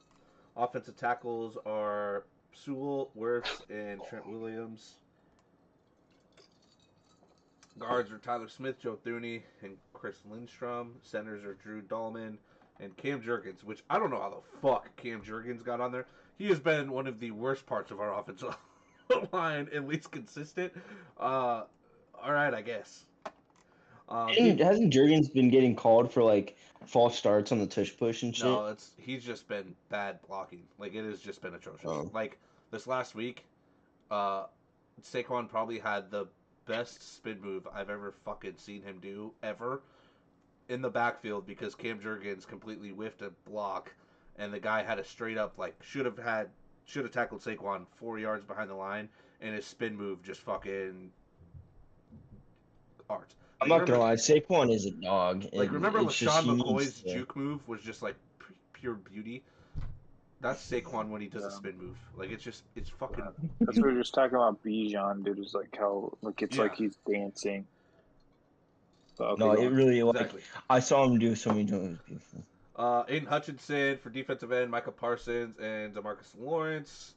Offensive tackles are Sewell, Wirfs, and Trent Williams. Guards are Tyler Smith, Joe Thuney, and Chris Lindstrom. Centers are Drew Dahlman and Cam Jurgens, which I don't know how the fuck Cam Jurgens got on there. He has been one of the worst parts of our offensive line, at least consistent. All right, I guess. Hasn't Jurgens been getting called for like false starts on the tush push and shit? No, he's just been bad blocking. Like, it has just been atrocious. Oh. Like this last week, Saquon probably had the best spin move I've ever fucking seen him do ever in the backfield because Cam Jurgens completely whiffed a block, and the guy had a straight up like should have tackled Saquon 4 yards behind the line, and his spin move just fucking art. I'm not gonna lie, Saquon is a dog. Like, remember LaShawn McCoy's to... juke move was just like pure beauty? That's Saquon when he does a spin move. Like, it's fucking. That's what we were just talking about. Bijan, dude, is like how like he's dancing. But, okay, no, it really exactly. Like I saw him do so many jumps. Beautiful. Aiden Hutchinson for defensive end, Micah Parsons, and DeMarcus Lawrence.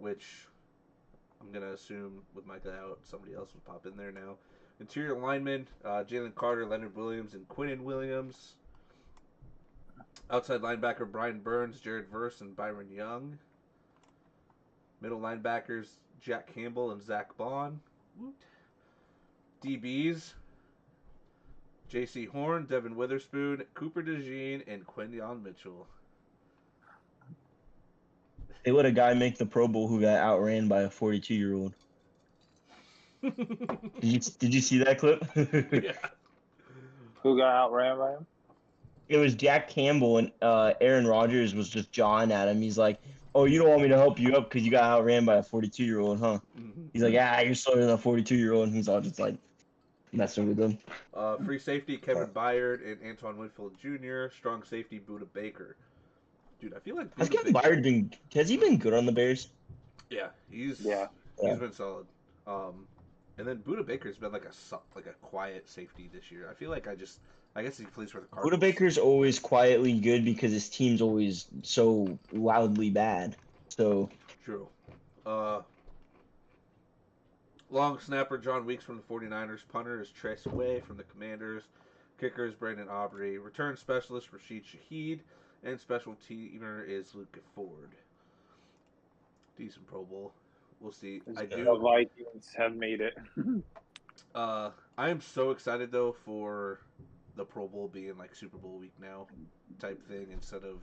Which I'm gonna assume with Micah out, somebody else will pop in there now. Interior linemen, Jalen Carter, Leonard Williams, and Quinnen Williams. Outside linebacker, Brian Burns, Jared Verse, and Byron Young. Middle linebackers, Jack Campbell and Zach Bond. DBs, J.C. Horn, Devin Witherspoon, Cooper DeJean, and Quinyon Mitchell. They let a guy make the Pro Bowl who got outran by a 42-year-old. Did you see that clip? Yeah. Who got outran by him? It was Jack Campbell, and Aaron Rodgers was just jawing at him. He's like, "Oh, you don't want me to help you up because you got outran by a 42-year-old, huh?" Mm-hmm. He's like, "You're slower than a 42-year-old," and he's all just like messing with him. Free safety Kevin Byard and Antoine Winfield Jr. Strong safety Budda Baker. Dude, I feel like has Kevin Byard been good on the Bears? Yeah, he's been solid. And then Budda Baker's been like a quiet safety this year. I feel like I guess he plays for the Cardinals. Budda Baker's always quietly good because his team's always so loudly bad. So true. Long snapper John Weeks from the 49ers. Punter is Trace Way from the Commanders. Kicker is Brandon Aubrey. Return specialist Rashid Shaheed. And special teamer is Luke Ford. Decent Pro Bowl. We'll see. The Vikings have made it. I am so excited though for the Pro Bowl being like Super Bowl week now type thing instead of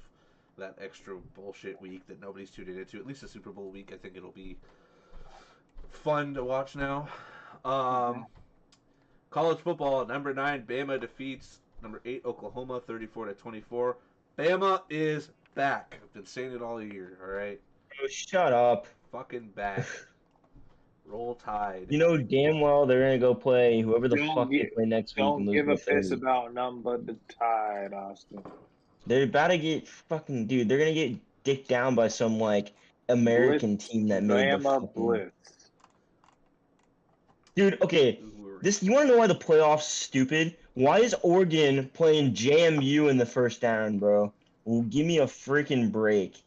that extra bullshit week that nobody's tuning into. At least the Super Bowl week, I think it'll be fun to watch now. College football, number 9 Bama defeats number 8 Oklahoma 34-24. Bama is back. I've been saying it all year. All right. Oh, shut up. Fucking back. Roll Tide. You know damn well they're gonna go play whoever the fuck they play next week. Don't give a piss about none but the Tide, Austin. They're about to get fucking dude. They're gonna get dicked down by some like American Blitz, team that made the Bama fucking. Blitz. Dude, okay. This you want to know why the playoffs stupid? Why is Oregon playing JMU in the first round, bro? Well, give me a freaking break.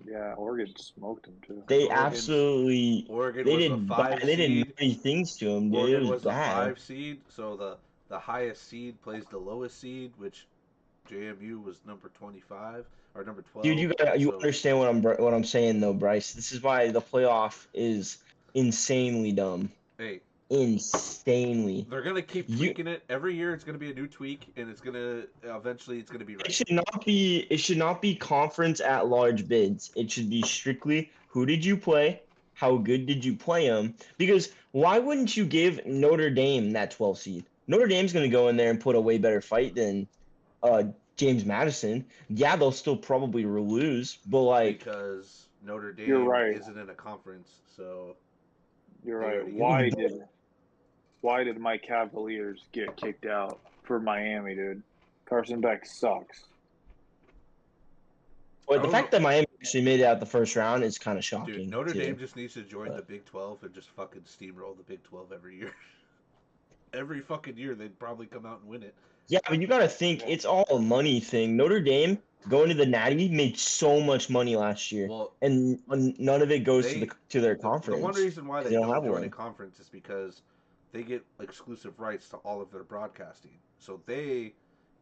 Yeah, Oregon smoked them too. They Oregon- absolutely. Oregon They was a did 5 bad. They did seed. naughty things to him, dude. It Oregon was was a bad. 5 seed, so the highest seed plays the lowest seed, which JMU was number 25 or number 12. Dude, you understand what I'm saying though, Bryce. This is why the playoff is insanely dumb. Hey, Insanely. they're gonna keep tweaking it every year. It's gonna be a new tweak, and it's gonna eventually be right. It should not be conference at large bids. It should be strictly who did you play, how good did you play them? Because why wouldn't you give Notre Dame that 12 seed? Notre Dame's gonna go in there and put a way better fight than James Madison. Yeah, they'll still probably lose, but like because Notre Dame You're right. isn't in a conference, so You're they right. already- Why did my Cavaliers get kicked out for Miami, dude? Carson Beck sucks. but the fact that Miami actually made it out the first round is kind of shocking. Dude, Notre too. Dame just needs to join the Big 12 and just fucking steamroll the Big 12 every year. Every fucking year they'd probably come out and win it. Yeah, but you gotta think it's all a money thing. Notre Dame going to the Natty made so much money last year, Well, and none of it goes to their the conference. one reason why they They don't don't have join one. a conference is because they get exclusive rights to all of their broadcasting. So they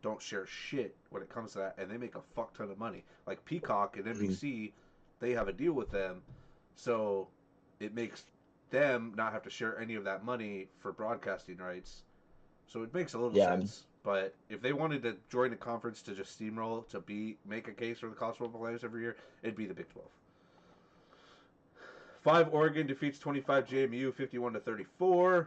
don't share shit when it comes to that, and they make a fuck ton of money. Like Peacock and NBC, they have a deal with them, so it makes them not have to share any of that money for broadcasting rights. So it makes a little sense. But if they wanted to join a conference to just steamroll make a case for the college football players every year, it'd be the Big 12. 5 Oregon defeats 25 JMU 51-34.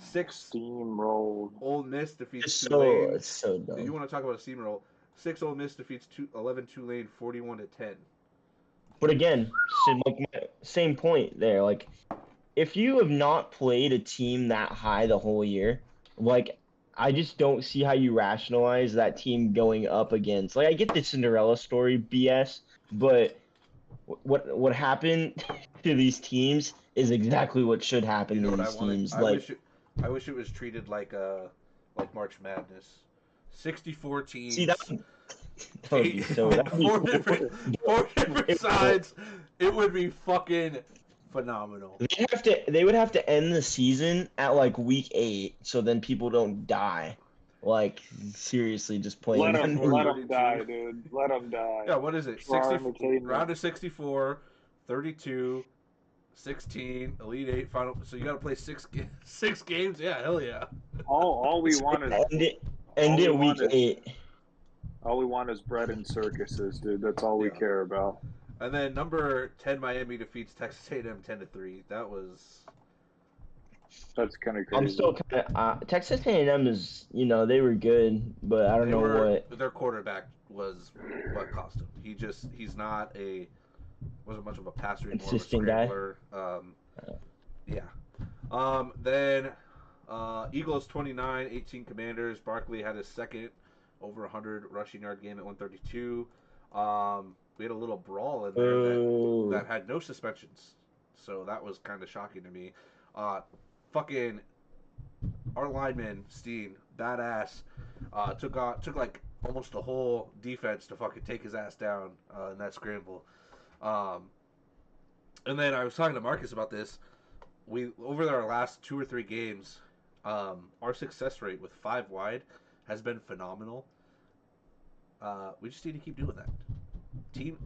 6 steamrolled. Ole Miss defeats Tulane. Tulane. It's so dumb. So you want to talk about a steamroll? 6 Ole Miss defeats 11 Tulane 41-10. But again, same point there. Like, if you have not played a team that high the whole year, like, I just don't see how you rationalize that team going up against. Like, I get the Cinderella story BS, but what happened to these teams is exactly what should happen to these teams. I wish it was treated like March Madness. 64 teams. See, that would be so. Four different sides. It would be fucking phenomenal. They would have to end the season at like week 8, so then people don't die. Like, seriously, just playing. Let them die, dude. Let them die. Yeah, what is it? Round of 64, 32, 16, Elite 8, final. So you got to play 6 games? Yeah, hell yeah. All we want is end it week 8. All we want is bread and circuses, dude. That's all we care about. And then number 10 Miami defeats Texas A&M 10-3. That's kind of crazy. I'm still kind of Texas A&M is, they were good, but I don't know what their quarterback was. What cost him? He's not wasn't much of a passer, more of a scrambler. Then Eagles 29, 18 Commanders. Barkley had his second over 100 rushing yard game at 132. We had a little brawl in there that had no suspensions, so that was kind of shocking to me. Fucking our lineman Steen, badass, took like almost the whole defense to fucking take his ass down in that scramble. And then I was talking to Marcus about this. We over our last 2 or 3 games, our success rate with 5 wide has been phenomenal. We just need to keep doing that. Team,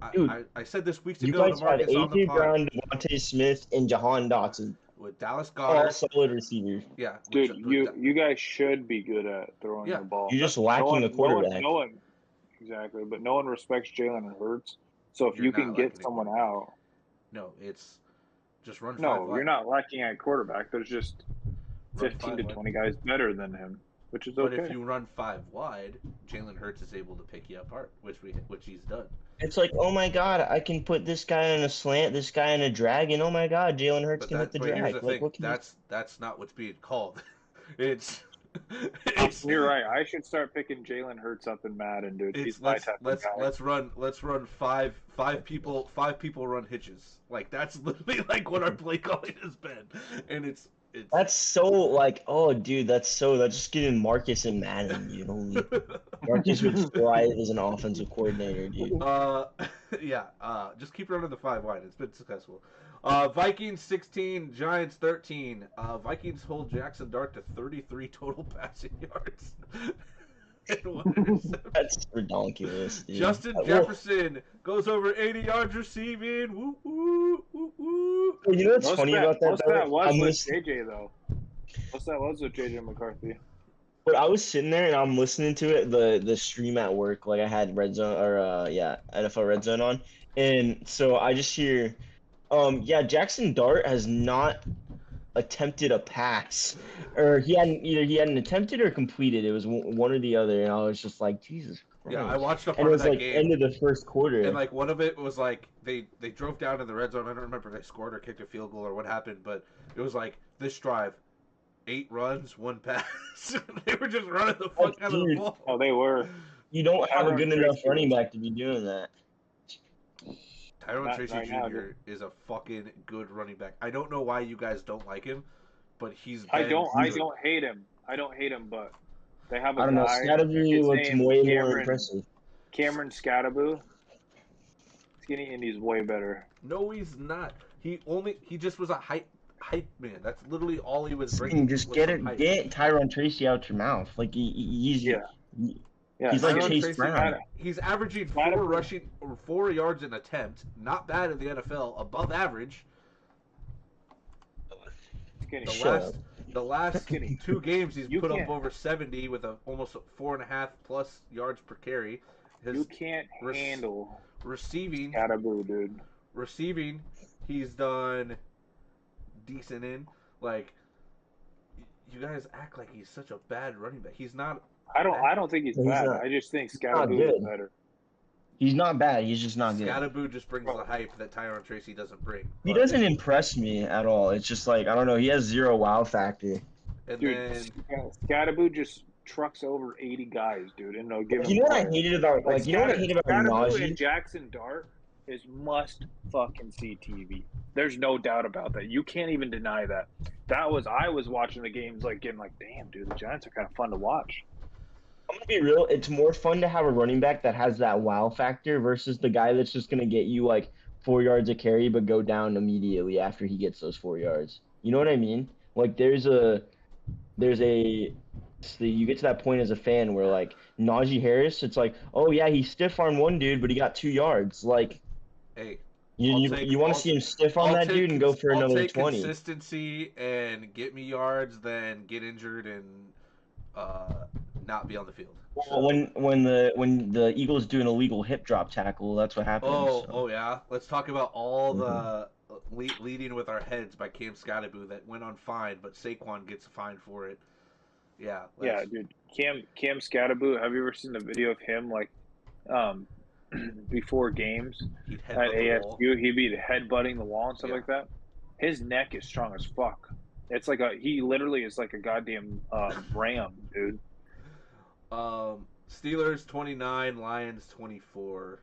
I said this weeks ago to Marcus on the AJ pod. Brown, Devontae Smith, and Jahan Dotson. With Dallas Goddard. All solid receivers. Yeah. Dude, you guys should be good at throwing the ball. You're just lacking a quarterback. Exactly, but no one respects Jalen Hurts. So if you can get someone out. No, it's just run 5 No, you're not lacking at quarterback. There's just 15 to 20 guys better than him, which is okay. But if you run 5 wide, Jalen Hurts is able to pick you apart, which he's done. It's like, oh my God, I can put this guy in a slant, this guy in a drag, and oh my God, Jalen Hurts can hit the drag. Here's the thing. That's not what's being called. It's You're right. I should start picking Jalen Hurts up in Madden, dude. He's my type of guy. Let's run five people run hitches. Like that's literally like what our play calling has been, and it's That's so like, oh, dude, that's just giving Marcus and Madden, dude. Holy, Marcus would thrive as an offensive coordinator, dude. Yeah. Just keep running the 5 wide. It's been successful. Vikings 16, Giants 13. Vikings hold Jackson Dart to 33 total passing yards. That's ridiculous, dude. Justin Jefferson goes over 80 yards receiving. Woo, woo, woo, woo. You know what's funny about that? Most of that was with JJ, though. Most of that was with JJ McCarthy. But I was sitting there and I'm listening to it, the stream at work, like I had Red Zone or NFL Red Zone on, and so I just hear, Jackson Dart has not attempted a pass, or he hadn't attempted or completed. It was one or the other, and I was just like, Jesus Christ. Yeah, I watched a part of that like game. End of the first quarter, and like one of it was like they drove down in the red zone. I don't remember if they scored or kicked a field goal or what happened, but it was like this drive, 8 runs, 1 pass. They were just running the fuck out of the ball. Oh, they were. You don't have a good enough running back to be doing that. Tyrone Tracy Jr. is a fucking good running back. I don't know why you guys don't like him, but he's. I don't hate him. I don't hate him, but they have a guy. I don't know. Scatterby looks way more impressive. Cameron Scatterby. Skinny Indy's way better. No, he's not. He just was a hype man. That's literally all he was bringing. Just get Tyrone Tracy out your mouth. Like he's he's like Chase Brown. He's averaging 4 yards an attempt. Not bad in the NFL. Above average. The last 2 games he's put up over 70 with almost 4.5 plus yards per carry. You can't handle receiving. Scatterby, dude. Receiving, he's done decent in. Like, you guys act like he's such a bad running back. He's not. I don't think he's bad. I just think Scatterby is better. He's not bad. He's just not good. Scatterby just brings the hype that Tyrone Tracy doesn't bring. He doesn't impress me at all. It's just like, I don't know. He has 0 wow factor. And dude, then Scatterby just trucks over 80 guys, dude, and they'll give him. You know what I hated about Scatterby and Jackson Dart is must fucking see TV. There's no doubt about that. You can't even deny that. I was watching the games like getting like, damn, dude, the Giants are kind of fun to watch. I'm gonna be real. It's more fun to have a running back that has that wow factor versus the guy that's just gonna get you like 4 yards a carry but go down immediately after he gets those 4 yards. You know what I mean? Like you get to that point as a fan where like Najee Harris, it's like, oh yeah, he stiff on one dude, but he got 2 yards. Like, hey, you want to see him stiff on that dude and go for another 20. Consistency and get me yards, then get injured and not be on the field. Well, when the Eagles do an illegal hip drop tackle, that's what happens. Oh yeah. Let's talk about all the leading with our heads by Cam Scatterby that went on fine, but Saquon gets fined for it. Yeah. Yeah, dude. Cam Scatterby. Have you ever seen the video of him like, before games at ASU? He'd be headbutting the wall and stuff like that. His neck is strong as fuck. It's like he literally is like a goddamn ram, dude. Steelers 29, Lions 24.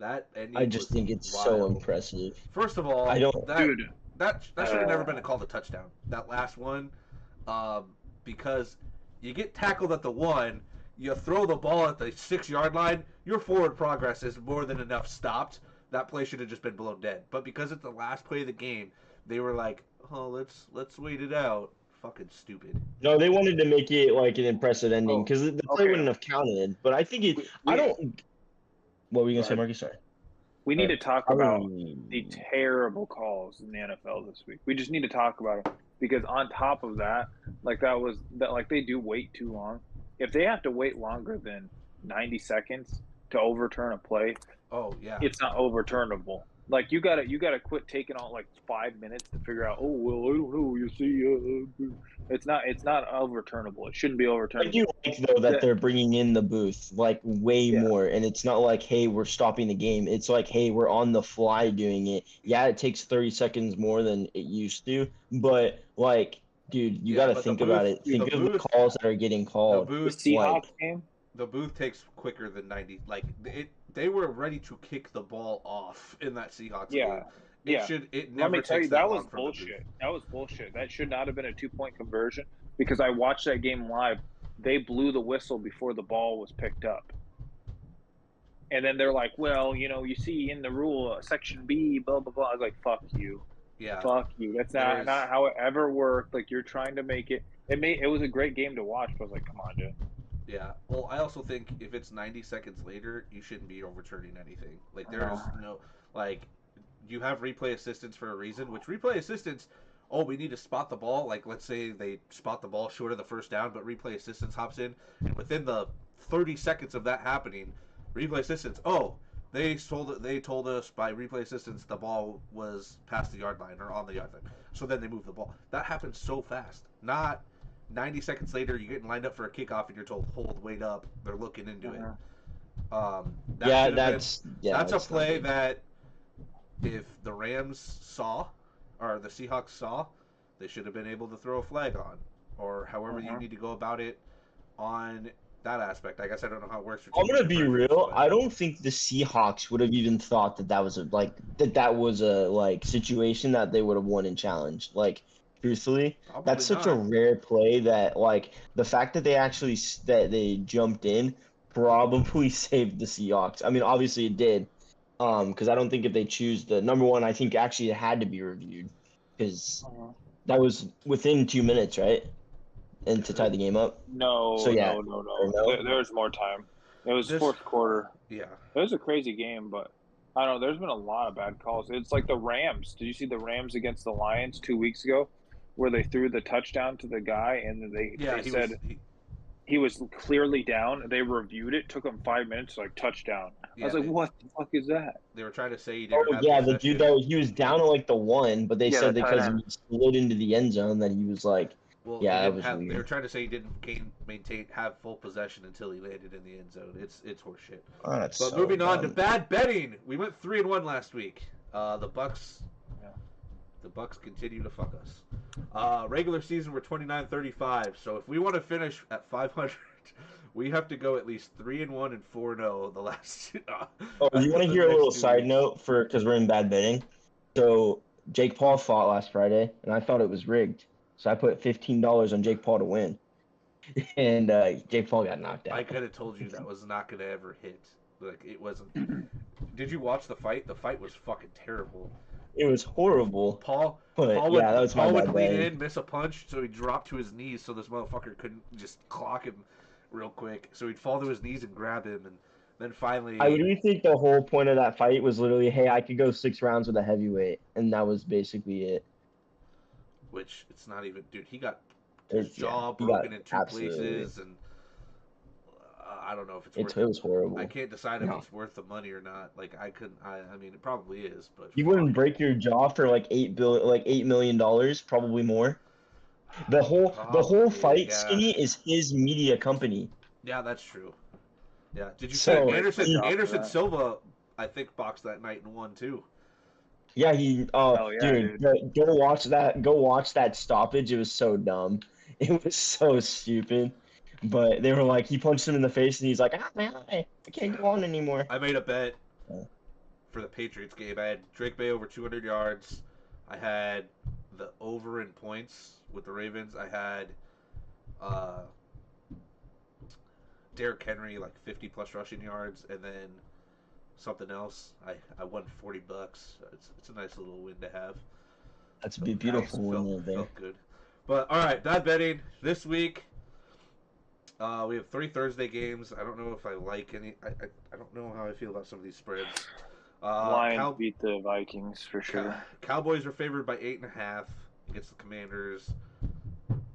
I just think it's so impressive. First of all, that should have never been called a touchdown. That last one, because you get tackled at the 1, you throw the ball at the 6-yard line, your forward progress is more than enough stopped. That play should have just been blown dead. But because it's the last play of the game, they were like, "Oh, let's wait it out." Fucking stupid. No, they wanted to make it like an impressive ending because the play wouldn't have counted. But I think I don't. What were you gonna say, Marcus? Sorry. We need to talk about the terrible calls in the NFL this week. We just need to talk about them because on top of that, like they do wait too long. If they have to wait longer than 90 seconds to overturn a play, it's not overturnable. Like you gotta quit taking on like 5 minutes to figure out. Oh well, I don't know. You see, it's not overturnable. It shouldn't be overturnable. I do like though that they're bringing in the booth like way more, and it's not like, hey, we're stopping the game. It's like, hey, we're on the fly doing it. Yeah, it takes 30 seconds more than it used to, but like Dude, you Yeah, got to but think about it. the Think of the booth, calls that are getting the called. The booth, Seahawks game. the booth takes quicker than 90. Like they were ready to kick the ball off in that Seahawks Yeah, game. yeah. It Let me never tell takes you, that that was long from the booth. bullshit. That was bullshit. That should not have been a 2-point conversion because I watched that game live. They blew the whistle before the ball was picked up. And then they're like, well, you see in the rule, section B, blah, blah, blah. I was like, fuck you. Yeah, Fuck you. That's there's not how it ever worked. Like, you're trying to make it. It was a great game to watch, but I was like, come on, dude. yeah. Well, I also think if it's 90 seconds later, you shouldn't be overturning anything. Like there's no like you have replay assistance for a reason. Which replay assistance? Oh, we need to spot the ball. Like let's say they spot the ball short of the first down, but replay assistance hops in, and within the 30 seconds of that happening, replay assistance. Oh, they told us by replay assistance the ball was past the yard line or on the yard line. So then they move the ball. That happens so fast. Not 90 seconds later, you're getting lined up for a kickoff and you're told, hold, wait up. They're looking into it. That's a play that if the Rams saw, or the Seahawks saw, they should have been able to throw a flag on, or however you need to go about it on that aspect. I guess I don't know how it works for I'm gonna be real. but I don't think the Seahawks would have even thought that was that was a situation that they would have won and challenged. Like, truthfully, probably that's such a not. rare play that the fact that they jumped in probably saved the Seahawks. I mean, obviously it did, because I don't think if they choose the number one, I think actually it had to be reviewed because that was within 2 minutes, right? And to tie the game up. No, So yeah, no. There was more time. It was fourth quarter. Yeah. It was a crazy game, but I don't know. There's been a lot of bad calls. It's like the Rams. Did you see the Rams against the Lions 2 weeks ago, where they threw the touchdown to the guy and they said he was clearly down. They reviewed it. Took them 5 minutes, like touchdown. I was like, what the fuck is that? They were trying to say he didn't have the dude he was down at the 1, but they said because he slid into the end zone that he was like. Well, yeah, that was weird. They were trying to say he didn't have full possession until he landed in the end zone. It's horseshit. Oh, but so moving on to bad betting, we went 3-1 last week. The Bucks continue to fuck us. Regular season we're 29-35. So if we want to finish at 500, we have to go at least 3-1 and 4-0 the last. You want to hear a little side note because we're in bad betting? So Jake Paul fought last Friday, and I thought it was rigged. So I put $15 on Jake Paul to win, and Jake Paul got knocked out. I could have told you that was not going to ever hit. Like it wasn't. Did you watch the fight? The fight was fucking terrible. It was horrible. Paul would lean in, miss a punch, so he dropped to his knees, so this motherfucker couldn't just clock him real quick. So he'd fall to his knees and grab him, and then finally. I really think the whole point of that fight was literally, hey, I could go 6 rounds with a heavyweight, and that was basically it. Which it's not even, dude. He got his jaw broken in 2 places, and I don't know if it's worth. It was horrible. I can't decide if it's worth the money or not. Like I couldn't. I mean, it probably is, but you wouldn't break your jaw for like $8 million, probably more. The whole fight, Skinny, is his media company. Yeah, that's true. Yeah. Did you see Anderson Silva? I think boxed that night and won too. Yeah, dude, go watch that. Go watch that stoppage. It was so dumb. It was so stupid. But they were like, he punched him in the face, and he's like, my eye. I can't go on anymore. I made a bet for the Patriots game. I had Drake May over 200 yards. I had the over in points with the Ravens. I had Derrick Henry like 50+ rushing yards, and then something else. I won $40. It's a nice little win to have. That's a beautiful win there. Felt good. But all right, bad betting this week. We have 3 Thursday games. I don't know if I like any. I don't know how I feel about some of these spreads. Lions beat the Vikings for sure. Cowboys are favored by 8.5 against the Commanders.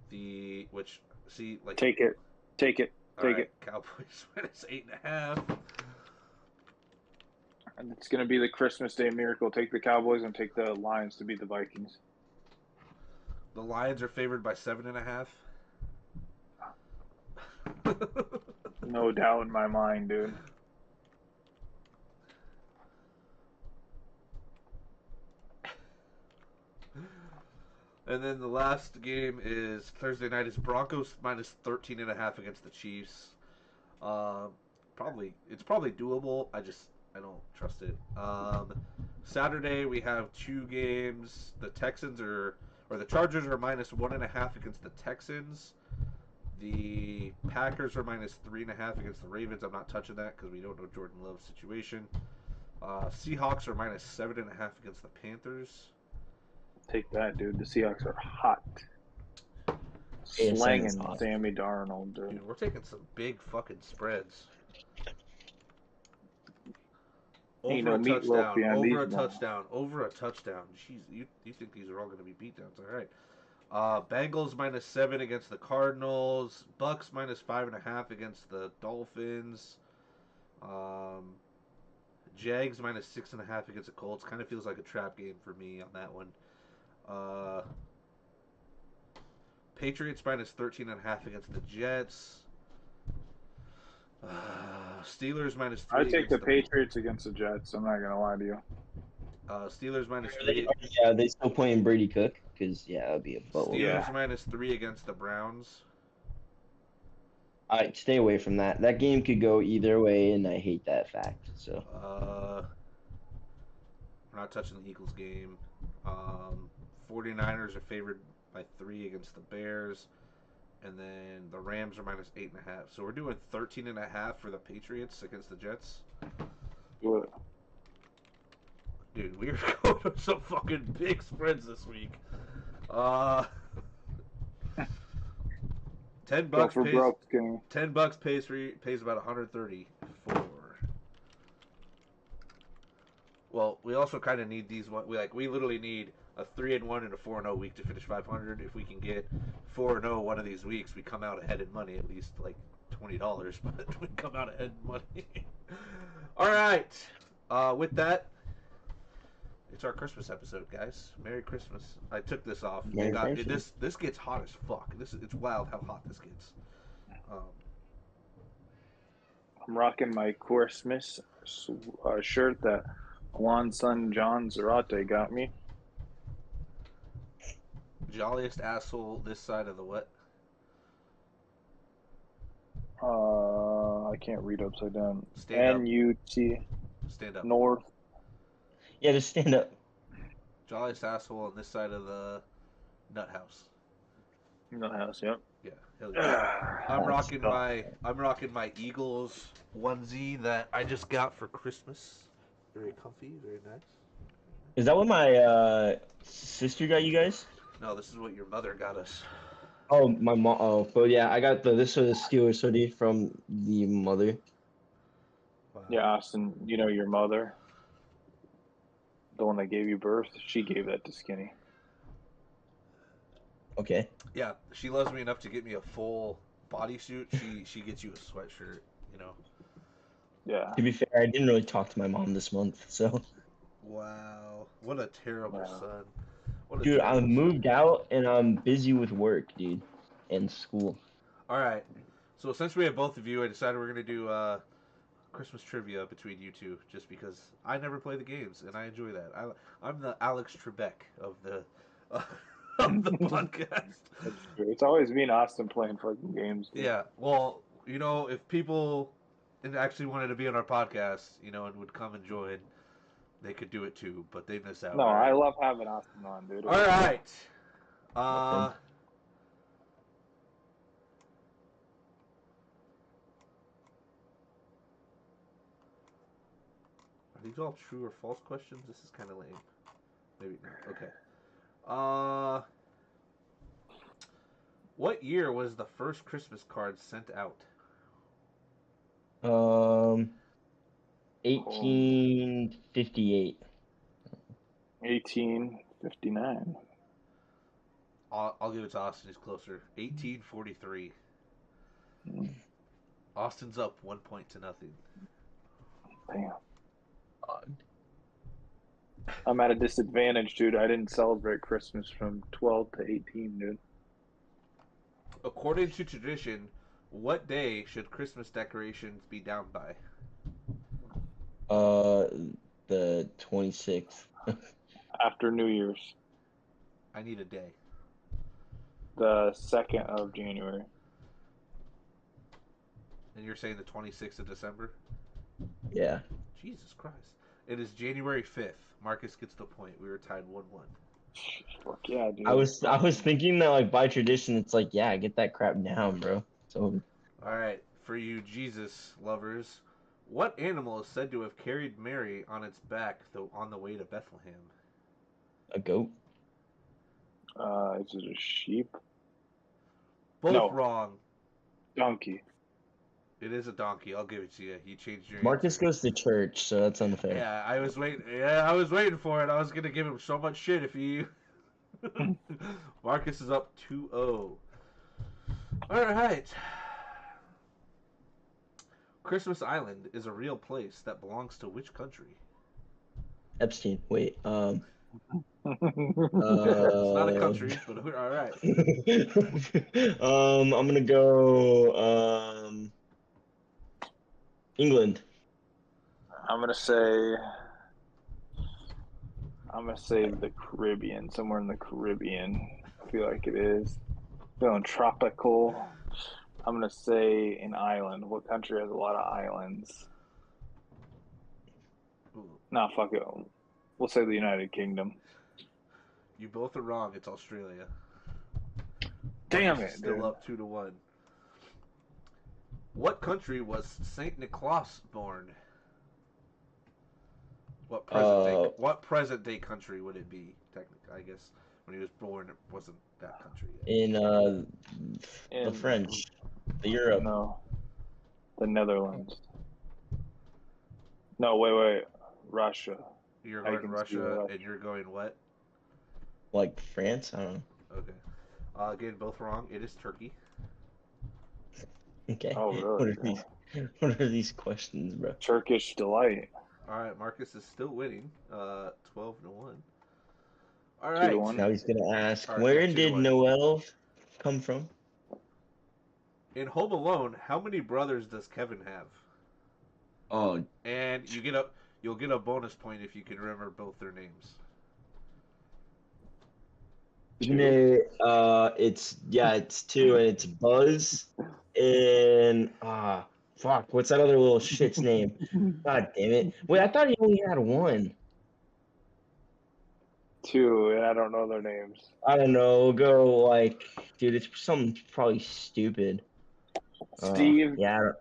Take it. Cowboys minus 8.5. And it's gonna be the Christmas Day miracle. Take the Cowboys and take the Lions to beat the Vikings. The Lions are favored by 7.5. No doubt in my mind, dude. And then the last game is Thursday night is Broncos minus 13.5 against the Chiefs. It's probably doable. I don't trust it. Saturday we have two games. The Chargers are minus 1.5 against the Texans. The Packers are minus 3.5 against the Ravens. I'm not touching that because we don't know Jordan Love's situation. Seahawks are minus 7.5 against the Panthers. Take that, dude. The Seahawks are hot. ASN is Slanging hot. Sammy Darnold, dude. Dude, we're taking some big fucking spreads. Ain't Over no a meatloaf touchdown. behind Over these a balls. touchdown. Over a touchdown. Jeez, you think these are all going to be beatdowns? All right. Bengals minus 7 against the Cardinals. Bucks minus 5.5 against the Dolphins. Jags minus 6.5 against the Colts. Kind of feels like a trap game for me on that one. Patriots minus 13.5 against the Jets. Steelers minus 3 I take the against Patriots against the Jets. I'm not gonna lie to you. Steelers minus Are 3. they still playing Brady Cook? Because, yeah, that would be a bubble. Steelers Yeah. minus 3 against the Browns. All right, stay away from that. That game could go either way, and I hate that fact. So We're not touching the Eagles game. 49ers are favored by 3 against the Bears. And then the Rams are minus 8.5. So we're doing 13.5 for the Patriots against the Jets. Do it. Dude, we are going to some fucking big spreads this week. $10 Go for pays broke, gang. $10 pays about 134. Well, we also kind of need these one. We literally need a 3-1 and a 4-0 week to finish 500. If we can get 4-0 one of these weeks, we come out ahead in money, at least like $20, but we come out ahead in money. All right. With that, it's our Christmas episode, guys. Merry Christmas. I took this off. Merry Christmas. This gets hot as fuck. It's wild how hot this gets. I'm rocking my Christmas shirt that Juan's son John Zarate got me. Jolliest asshole this side of the what? I can't read upside down. Stand up. NUT Stand up. North. Yeah, just stand up. Jolliest asshole on this side of the nut house. Nut house. Yep. Yeah, hell yeah. I'm That's rocking my Eagles onesie that I just got for Christmas. Very comfy, very nice. Is that what my sister got you guys? No, this is what your mother got us. Oh, my mom. Oh, but yeah, I got this was a Steelers hoodie from the mother. Wow. Yeah, Austin. You know your mother, the one that gave you birth. She gave that to Skinny. Okay. Yeah, she loves me enough to get me a full bodysuit. She gets you a sweatshirt, you know. Yeah. To be fair, I didn't really talk to my mom this month, so. Wow, what a terrible Wow. son. What a Dude, terrible I moved out and I'm busy with work, dude, and school. All right, so since we have both of you, I decided we're gonna do Christmas trivia between you two, just because I never play the games and I enjoy that. I'm the Alex Trebek of the of the podcast. That's true. It's always me and Austin playing fucking games. Dude. Yeah, well, you know, if people actually wanted to be on our podcast, you know, and would come and join, they could do it too, but they miss out. No, right? I love having Austin on, dude. All right. Okay. Are these all true or false questions? This is kind of lame. Maybe not. Okay. What year was the first Christmas card sent out? 1858. 1859. I'll give it to Austin. He's closer. 1843. Austin's up 1 point to nothing. Damn. I'm at a disadvantage, dude. I didn't celebrate Christmas from 12 to 18, dude. According to tradition, what day should Christmas decorations be down by? The 26th. After New Year's. I need a day. The 2nd of January. And you're saying the 26th of December? Yeah. Jesus Christ. It is January 5th. Marcus gets the point. We were tied 1-1. Fuck yeah, dude. I was thinking that like by tradition, it's like yeah, get that crap down, bro. So. All right, for you Jesus lovers, what animal is said to have carried Mary on its back on the way to Bethlehem? A goat. Is it a sheep? Both No. wrong. Donkey. It is a donkey. I'll give it to you. You changed your Marcus answer. goes to church, so that's unfair. Yeah, I was waiting. Yeah, I was waiting for it. I was gonna give him so much shit if he. Marcus is up 2-0. All right. Christmas Island is a real place that belongs to which country? Epstein. Wait. It's not a country, but all right. I'm gonna go England. I'm gonna say the Caribbean, somewhere in the Caribbean. I feel like it is. Feeling tropical. I'm gonna say an island. What country has a lot of islands? Ooh, Nah, fuck it. We'll say the United Kingdom. you both are wrong. It's Australia. Damn Marcus it, is still dude. up 2-1. What country was Saint Nicholas born? What present day country would it be? Technically, I guess when he was born, it wasn't that country yet. In the French, the Europe. No, the Netherlands. No, wait. Russia. You're I going can see Russia, Russia. and you're going what? Like France? I don't know. Okay. Again, both wrong. It is Turkey. Okay. Oh, really? What are these questions, bro? Turkish delight. All right, Marcus is still winning. 12-1. All 2 to right. 1. Now he's gonna ask, All right, where yeah, 2 to did 1. Noel come from? In Home Alone, how many brothers does Kevin have? Oh, And you'll get a bonus point if you can remember both their names. isn't it? It's two, and it's Buzz and fuck, what's that other little shit's name? God damn it! Wait, I thought he only had one. 2, and I don't know their names. I don't know. We'll go like, dude, it's something probably stupid. Steve Yeah,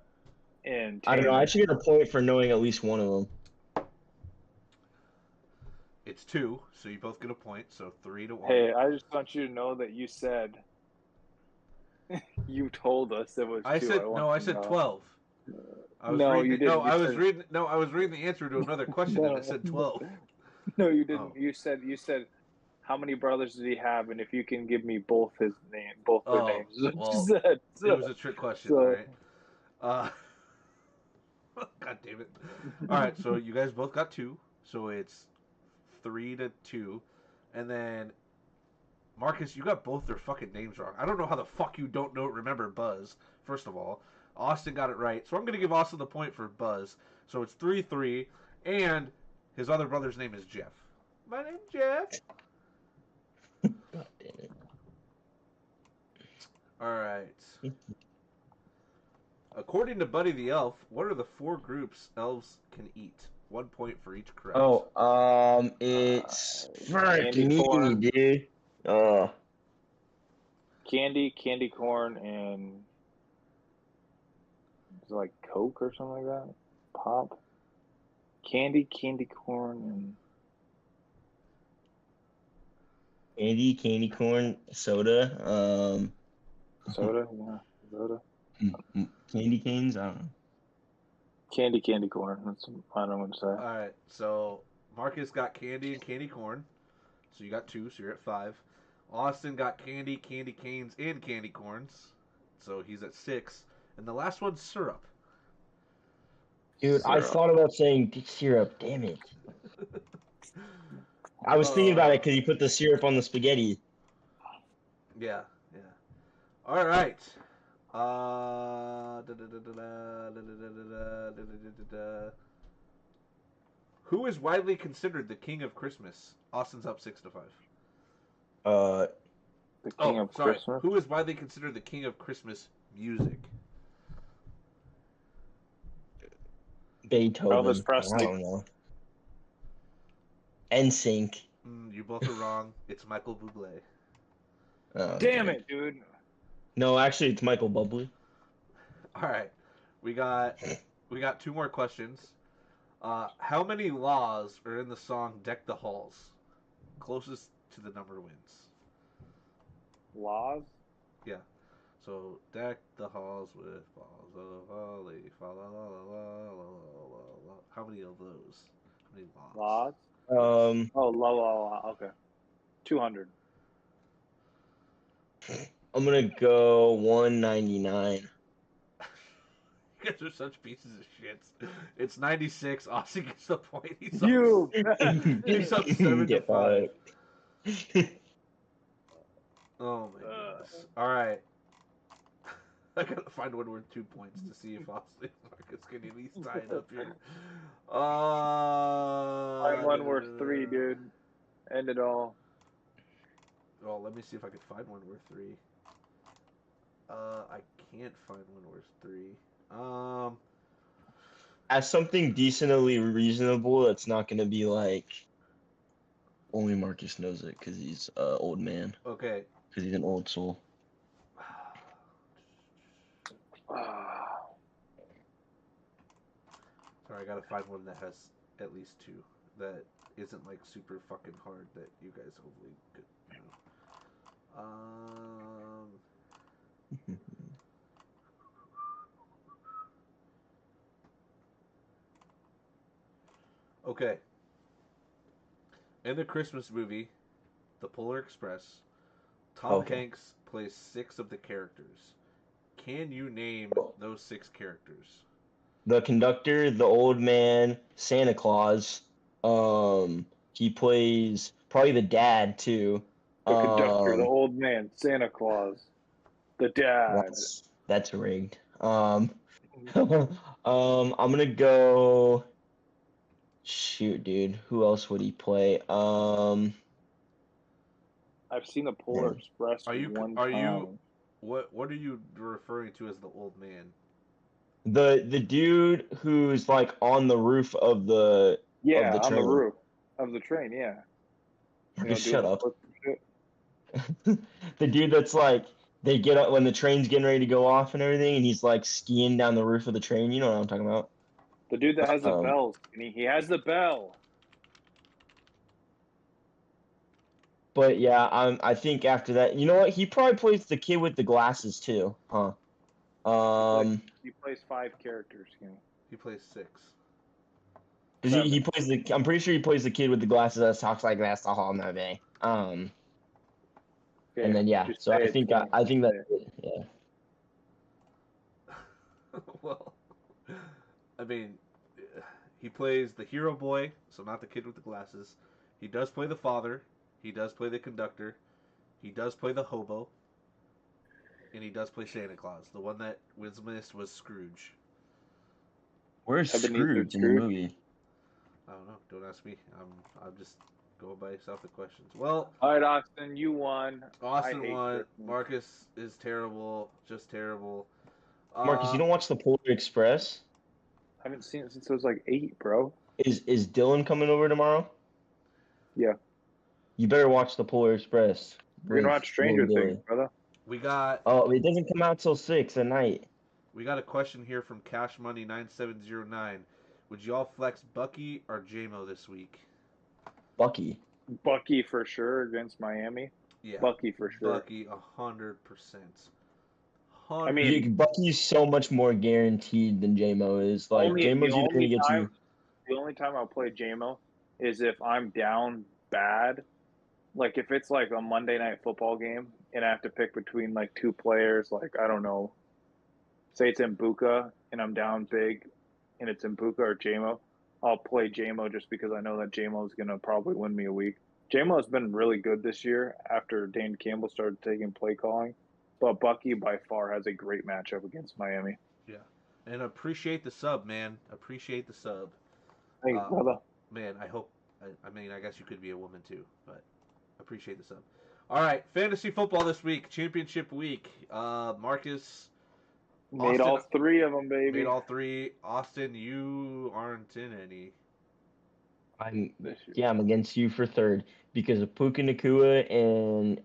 and I don't know. I Tammy. should get a point for knowing at least one of them. It's 2, so you both get a point. So 3-1. Hey, I just want you to know that you said you told us it was 2. I said 12. I was No, reading you didn't. No, I was reading the answer to another question and it said 12. No, you didn't. Oh. You said how many brothers did he have, and if you can give me both their names. Well, Said. it was a trick question, So- right? God damn it. All right, so you guys both got 2, so it's 3-2, and then Marcus, you got both their fucking names wrong. I don't know how the fuck you don't remember Buzz. First of all, Austin got it right, so I'm gonna give Austin the point for Buzz. So it's 3-3, and his other brother's name is Jeff. My name's Jeff. God damn it. All right. According to Buddy the Elf, what are the 4 groups elves can eat? 1 point for each correct. It's candy me, corn. dude. candy corn, and is it like Coke or something like that? Pop. Candy corn, and candy corn, soda, soda. Yeah, soda. candy canes. I don't know. Candy corn. That's what I don't want to say. All right, so Marcus got candy and candy corn, so you got 2, so you're at 5. Austin got candy canes, and candy corns, so he's at 6. And the last one's syrup. Dude, I Syrup. thought about saying syrup. Damn it. I was thinking about it because you put the syrup on the spaghetti. Yeah. All right. Who is widely considered the king of Christmas? Austin's up 6-5. The King of Christmas. Who is widely considered the king of Christmas music? Beethoven. Elvis Presley. I don't know. NSYNC. You both are wrong. It's Michael Bublé. Oh, Damn okay. it, dude. No, actually, it's Michael Bublé. All right, we got 2 more questions. How many laws are in the song "Deck the Halls"? Closest to the number wins. Laws? Yeah. So deck the halls with balls of holly, fa la la la la la la la. How many of those? How many laws? Laws? Oh, la. Okay. 200. I'm gonna go 199. You guys are such pieces of shit. It's 96. Austin gets the point. He's You! He's up 7 to Get 5. fucked. Oh my goodness. All right. I gotta find one worth 2 points to see if Austin and Marcus can at least tie it up here. Find one worth 3, dude. End it all. Well, let me see if I can find one worth 3. I can't find one worth 3. As something decently reasonable, that's not gonna be like only Marcus knows it because he's an old man. Okay. Because he's an old soul. Sorry, I gotta find one that has at least 2. That isn't like super fucking hard that you guys hopefully could, Okay. In the Christmas movie, The Polar Express, Tom Hanks plays 6 of the characters. Can you name those 6 characters? The conductor, the old man, Santa Claus. He plays probably the dad too. The conductor, the old man, Santa Claus, the dad. That's rigged. I'm gonna go. Shoot, dude. Who else would he play? I've seen the Polar Express one time. What are you referring to as the old man? The dude who's like on the roof of the on train. the roof of the train, yeah. Just shut up. The dude that's like they get up when the train's getting ready to go off and everything, and he's like skiing down the roof of the train. You know what I'm talking about? The dude that has the bells. He has the bell. But yeah, I think after that, you know what? He probably plays the kid with the glasses too, huh? He plays 5 characters. He plays 6. He plays the. I'm pretty sure he plays the kid with the glasses that talks like that's the whole movie. Okay, and then yeah, so I think that's it. Yeah. Well, I mean, he plays the hero boy, so not the kid with the glasses. He does play the father. He does play the conductor. He does play the hobo. And he does play Santa Claus. The one that was missed was Scrooge. Where's Scrooge in the movie? I don't know. Don't ask me. I'm just going by yourself the questions. Well, all right, Austin, you won. Austin won. Marcus is terrible. Just terrible. Marcus, you don't watch the Polar Express? I haven't seen it since I was like 8, bro. Is Dylan coming over tomorrow? Yeah. You better watch the Polar Express. We're gonna watch Stranger Things, brother. We got. Oh, it doesn't come out till 6 at night. We got a question here from Cash Money 9709. Would y'all flex Bucky or JMO this week? Bucky. Bucky for sure against Miami. Yeah. Bucky for sure. Bucky 100%. I mean, Bucky's so much more guaranteed than JMO is. Like JMO's either gonna get you. The only time I'll play JMO is if I'm down bad. Like if it's like a Monday Night Football game and I have to pick between like 2 players, like I don't know, say it's Mbuka and I'm down big and it's Mbuka or JMO, I'll play JMO just because I know that JMO is gonna probably win me a week. JMO has been really good this year after Dan Campbell started taking play calling, but Bucky by far has a great matchup against Miami. Yeah, and appreciate the sub, man. Appreciate the sub. Thanks, brother. Man, I hope. I mean, I guess you could be a woman too, but appreciate the sub. All right, fantasy football this week, championship week. Marcus Made Austin all three of them, baby. made all three. Austin, you aren't in any. I'm against you for third because of Puka Nakua and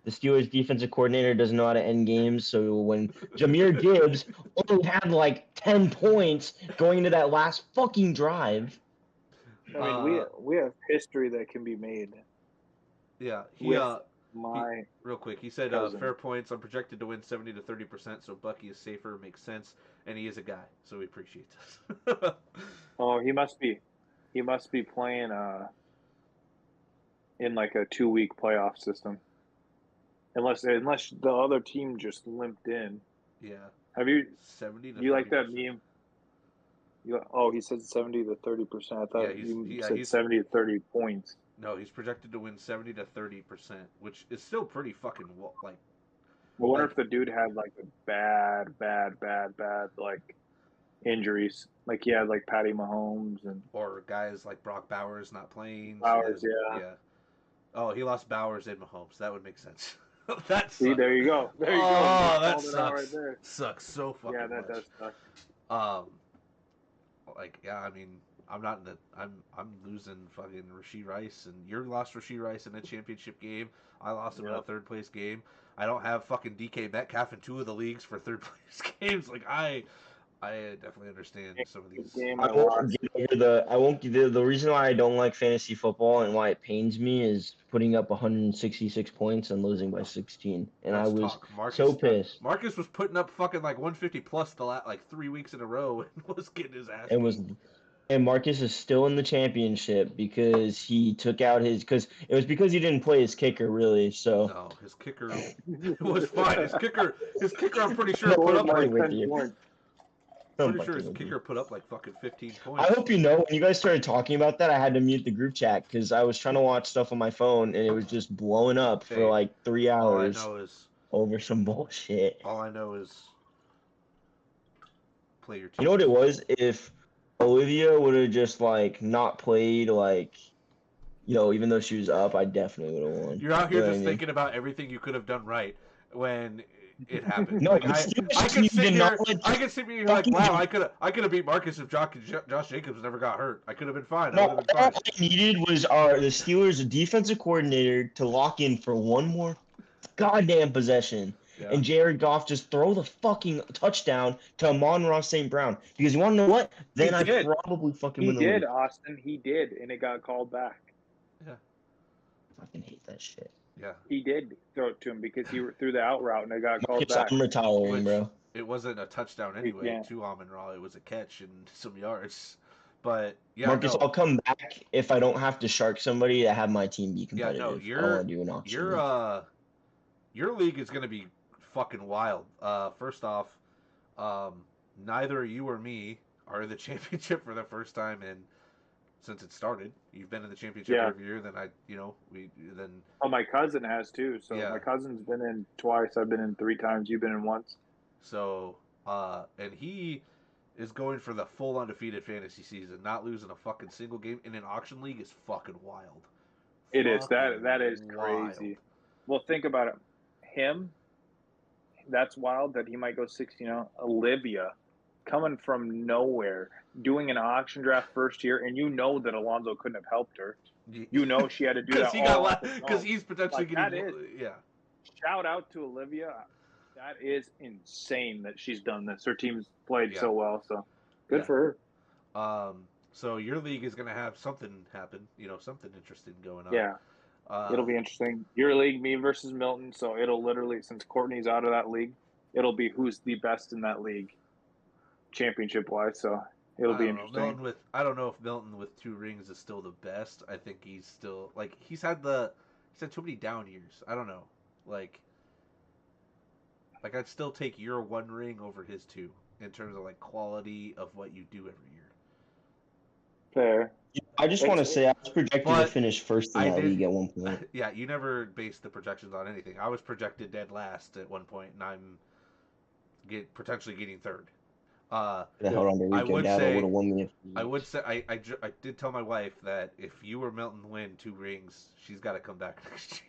the Steelers defensive coordinator doesn't know how to end games. So when Jahmyr Gibbs only had like 10 points going into that last fucking drive. I mean, we have history that can be made. Yeah, real quick. He said fair points. I'm projected to win 70 to 30%, so Bucky is safer. Makes sense, and he is a guy, so he appreciates us. Oh, he must be playing in like a 2-week playoff system. Unless the other team just limped in. Yeah. Have you 70 to 30%. You like that meme? He said 70 to 30%. I thought you said 70 to 30 points. No, he's projected to win 70 to 30%, which is still pretty fucking like. I wonder if the dude had like a bad like injuries. Like he had like Patty Mahomes or guys like Brock Bowers not playing. Bowers, yeah. Oh, he lost Bowers and Mahomes. That would make sense. See, there you go. There you go. Oh, that sucks. Right there. Sucks so fucking much. Yeah, that does suck. I mean, I'm not in the. I'm losing fucking Rashee Rice, and you lost Rashee Rice in a championship game. I lost him in a third place game. I don't have fucking DK Metcalf in 2 of the leagues for third place games. Like I definitely understand some of these. The reason why I don't like fantasy football and why it pains me is putting up 166 points and losing by 16. And I was so pissed. Marcus was putting up fucking like 150 plus the last like 3 weeks in a row and was getting his ass. And Marcus is still in the championship because he took out because he didn't play his kicker really. So no, his kicker was fine. His kicker, I'm pretty sure put up like 10 points. Pretty sure his kicker put up like fucking 15 points. I hope you know, when you guys started talking about that, I had to mute the group chat because I was trying to watch stuff on my phone and it was just blowing up for like 3 hours over some bullshit. All I know is play your team. You know what it was? If Olivia would have just like not played even though she was up, I definitely would have won. You're out here just thinking about everything you could have done right when it happened. No, like, I could sit here like, wow, I could have beat Marcus if Josh Jacobs never got hurt. I could have been fine. All I needed was the Steelers' defensive coordinator to lock in for one more goddamn possession. Yeah. And Jared Goff just throw the fucking touchdown to Amon-Ra St. Brown. Because you want to know what? Then I probably fucking win the league. He did, Austin. He did, and it got called back. Yeah. I fucking hate that shit. Yeah. He did throw it to him because he threw the out route, and it got called back. I'm retiring, bro. It wasn't a touchdown anyway to Amon-Ra. It was a catch and some yards. But, yeah, Marcus, I'll come back if I don't have to shark somebody to have my team be competitive. Yeah, no, your league is going to be fucking wild. First off, neither you or me are in the championship for the first time since it started. You've been in the championship every year. Then Oh, my cousin has too. So my cousin's been in twice. I've been in 3 times. You've been in once. So, and he is going for the full undefeated fantasy season, not losing a fucking single game in an auction league is fucking wild. It is. That is crazy. Well, think about it. Him. That's wild that he might go 16-0. Olivia, coming from nowhere, doing an auction draft first year, and you know that Alonzo couldn't have helped her. You know she had to do that because he's potentially getting. Shout out to Olivia. That is insane that she's done this. Her team's played so well, so good for her. So your league is going to have something happen. Something interesting going on. Yeah. It'll be interesting. Your league, me versus Milton. So it'll literally, since Courtney's out of that league, it'll be who's the best in that league, championship-wise. So it'll be interesting. I don't know if Milton with 2 rings is still the best. I think he's still he's had too many down years. I don't know. I'd still take your 1 ring over his 2 in terms of quality of what you do every year. Fair. I just want to say I was projected to finish first in that league at one point. Yeah, you never based the projections on anything. I was projected dead last at one point, and I'm potentially getting third. I would say I did tell my wife that if you or Milton win 2 rings, she's got to come back next year.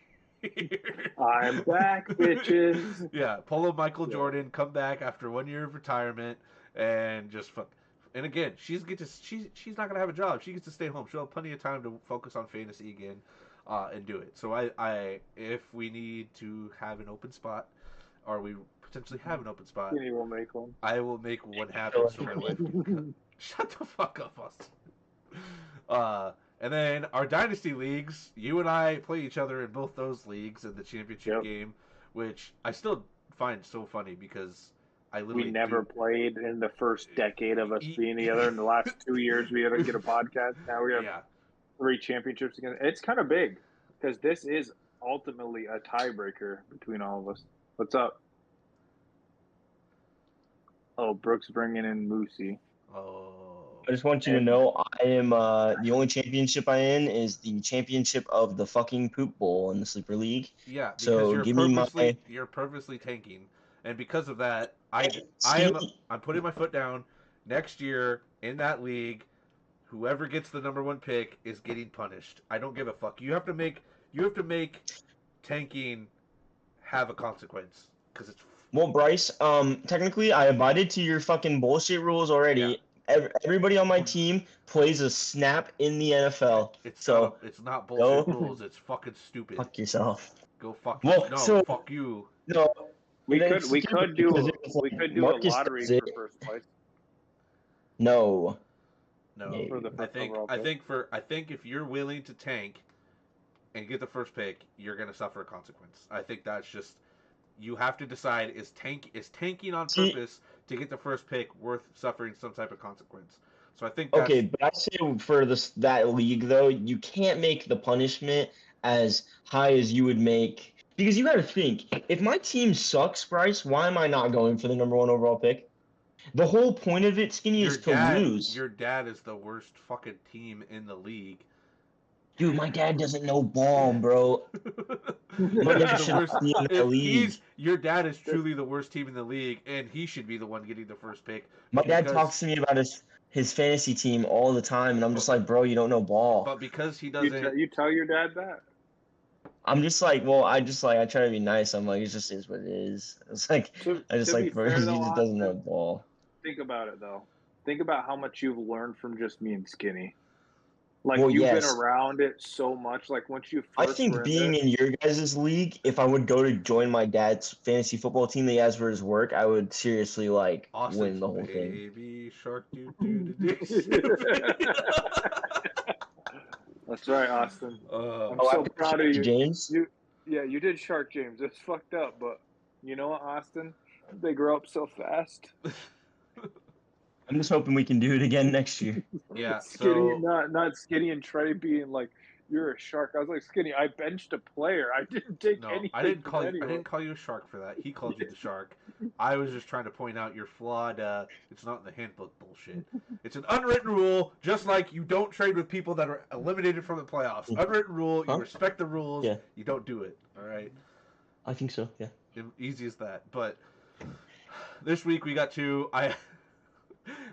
I'm back, bitches. Yeah, Polo Michael Jordan come back after 1 year of retirement and just fuck. And again, she's not gonna have a job. She gets to stay home. She'll have plenty of time to focus on fantasy again, and do it. So I if we need to have an open spot, or we potentially have an open spot, Skinny will make one. I will make one happen so my wife can shut the fuck up, Austin. And then our dynasty leagues, you and I play each other in both those leagues in the championship game, which I still find so funny because I literally we never played in the first decade of us being together. In the last 2 years, we had to get a podcast. Now we have 3 championships again. It's kind of big because this is ultimately a tiebreaker between all of us. What's up? Oh, Brooks bringing in Moosey. Oh. I just want you to know I am the only championship I in is the championship of the fucking poop bowl in the sleeper league. Yeah, because so you're purposely tanking, and because of that, I'm putting my foot down. Next year in that league, whoever gets the number 1 pick is getting punished. I don't give a fuck. You have to make tanking have a consequence because it's. Well, Bryce, technically I abided to your fucking bullshit rules already. Yeah. Everybody on my team plays a snap in the NFL. It's not bullshit rules. It's fucking stupid. Fuck yourself. Go fuck. Fuck you. No, we could do a lottery for first place. No. For the I think if you're willing to tank and get the first pick, you're gonna suffer a consequence. I think that's just. You have to decide is tanking on purpose to get the first pick worth suffering some type of consequence. So I think okay, but I say for that league though, you can't make the punishment as high as you would make because you got to think if my team sucks, Bryce, why am I not going for the number 1 overall pick? The whole point of it, Skinny, is to lose. Your dad is the worst fucking team in the league. Dude, my dad doesn't know ball, bro. Your dad is truly the worst team in the league, and he should be the one getting the first pick. My dad talks to me about his fantasy team all the time, and I'm just like, bro, you don't know ball. But because he doesn't, you tell your dad that. I'm just like, well, I try to be nice. I'm like, it just is what it is. It's like bro, he just doesn't know ball. Think about it though. Think about how much you've learned from just me and Skinny. Like you've been around it so much. Like once you first I think being in your guys' league, if I would go to join my dad's fantasy football team that he has for his work, I would seriously win the whole thing. Baby shark That's right, Austin. I'm so proud of you. James? You did Shark James. It's fucked up, but you know what, Austin? They grow up so fast. I'm just hoping we can do it again next year. Yeah, Skinny, not Skinny and Trey being like, "You're a shark." I was like, "Skinny, I benched a player. I didn't take anything." I didn't call you a shark for that. He called you the shark. I was just trying to point out your flawed. It's not in the handbook bullshit. It's an unwritten rule, just like you don't trade with people that are eliminated from the playoffs. Unwritten rule. You respect the rules. Yeah. You don't do it. All right. I think so. Yeah. Easy as that. But this week we got to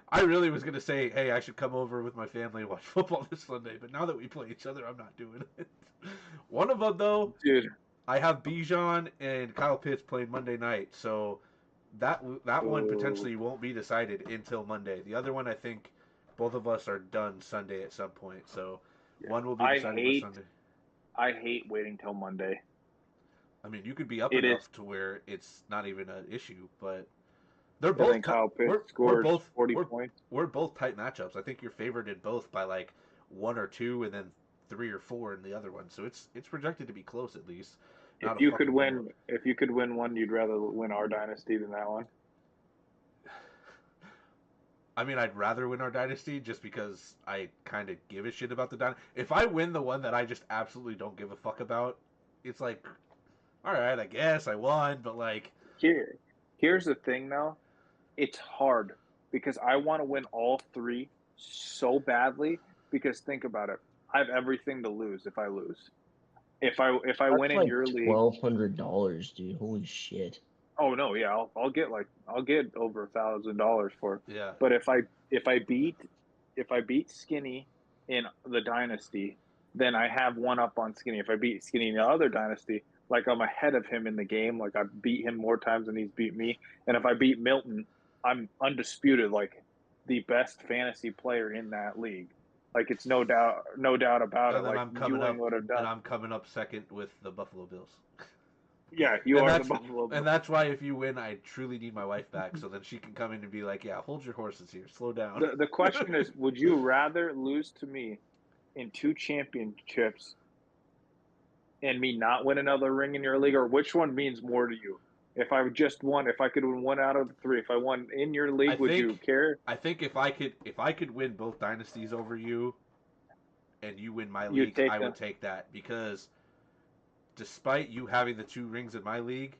I really was going to say, hey, I should come over with my family and watch football this Sunday, but now that we play each other, I'm not doing it. One of them, though, dude, I have Bijan and Kyle Pitts playing Monday night, so that one potentially won't be decided until Monday. The other one, I think both of us are done Sunday at some point, so one will be decided by Sunday. I hate waiting till Monday. I mean, you could be up enough to where it's not even an issue, but... They're both. Kyle Pitts scored 40 points. We're both tight matchups. I think you're favored in both by like 1 or 2, and then 3 or 4 in the other one. So it's projected to be close at least. If you could win one, you'd rather win our dynasty than that one. I mean, I'd rather win our dynasty just because I kind of give a shit about the dynasty. If I win the one that I just absolutely don't give a fuck about, it's like, all right, I guess I won, but like. Here's the thing, though. It's hard because I want to win all 3 so badly because think about it. I have everything to lose if I lose. If I win in your league, $1,200, dude. Holy shit. Oh no, yeah, I'll get over $1,000 for it. Yeah. But if I beat Skinny in the dynasty, then I have one up on Skinny. If I beat Skinny in the other dynasty, like I'm ahead of him in the game. Like I beat him more times than he's beat me. And if I beat Milton, I'm undisputed, like the best fantasy player in that league. Like it's no doubt about it. And then Like I'm coming Ewing up, would have done. and I'm coming up second with the Buffalo Bills. Yeah, you And are the that's Buffalo Bills. and that's why if you win, I truly need my wife back, so then she can come in and be like, "Yeah, hold your horses here, slow down." The question is, would you rather lose to me in 2 championships and me not win another ring in your league, or which one means more to you? If I just won, if I could win 1 out of the 3, if I won in your league, would you care? I think if I could win both dynasties over you, and you win my You league, take I them. would take that because despite you having the 2 rings in my league,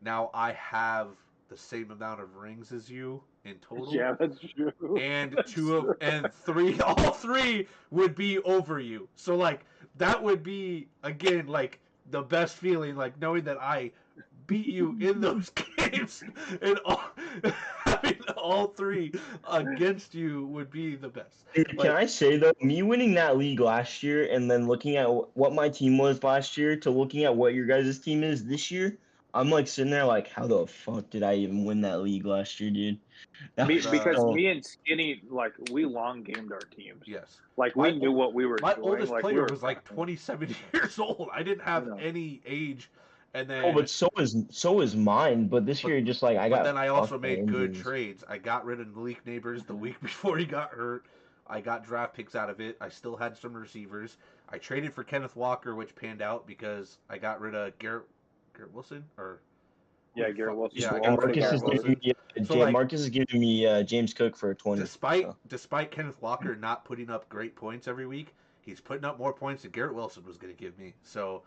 now I have the same amount of rings as you in total. Yeah, that's true. And That's true. all 3 would be over you. So like that would be again like the best feeling, like knowing that I beat you in those games, and having all 3 against you would be the best. Can I say though, me winning that league last year and then looking at what my team was last year to looking at what your guys' team is this year, I'm like sitting there like, how the fuck did I even win that league last year, dude? Because me and Skinny, like, we long gamed our teams. Yes. Like, we knew what we were My doing. oldest like, player was like 27 years old. I didn't have any age, and then. Oh, but so is mine. But this year, just like I got. But then I also fucked by made good injuries. trades. I got rid of Malik Neighbors the week before he got hurt. I got draft picks out of it. I still had some receivers. I traded for Kenneth Walker, which panned out because I got rid of Garrett Wilson or. Yeah, Garrett Wilson. Yeah, Marcus is giving me James Cook for a 20. Despite Kenneth Walker not putting up great points every week, he's putting up more points than Garrett Wilson was going to give me. So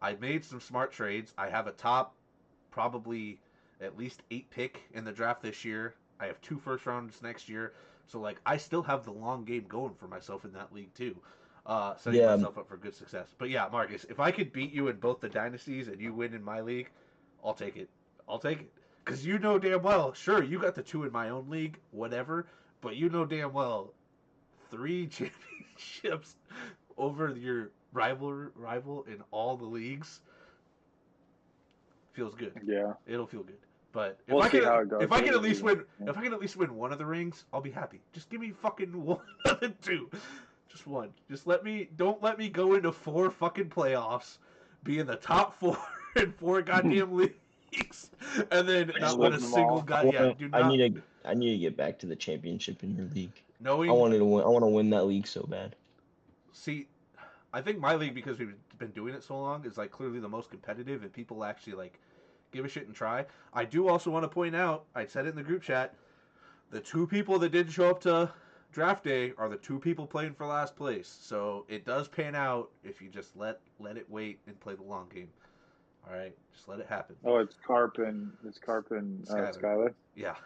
I made some smart trades. I have a top probably at least 8 pick in the draft this year. I have 2 first rounds next year. So like I still have the long game going for myself in that league too. Setting myself up for good success. But yeah, Marcus, if I could beat you in both the dynasties and you win in my league, I'll take it. I'll take it. Because you know damn well, sure, you got the 2 in my own league, whatever, but you know damn well 3 championships over your rival in all the leagues feels good. Yeah. It'll feel good. But if I can at least win one of the rings, I'll be happy. Just give me fucking 1 of the 2. Just 1. Just don't let me go into 4 fucking playoffs, be in the top 4 in 4 goddamn leagues. And then not win a single guy. Yeah, I need to get back to the championship in your league. I want to win that league so bad. See, I think my league, because we've been doing it so long, is like clearly the most competitive, and people actually like give a shit and try. I do also want to point out, I said it in the group chat, the 2 people that didn't show up to draft day are the 2 people playing for last place. So it does pan out if you just let it wait and play the long game. All right, just let it happen. Oh, it's Carp and Skyler. Yeah.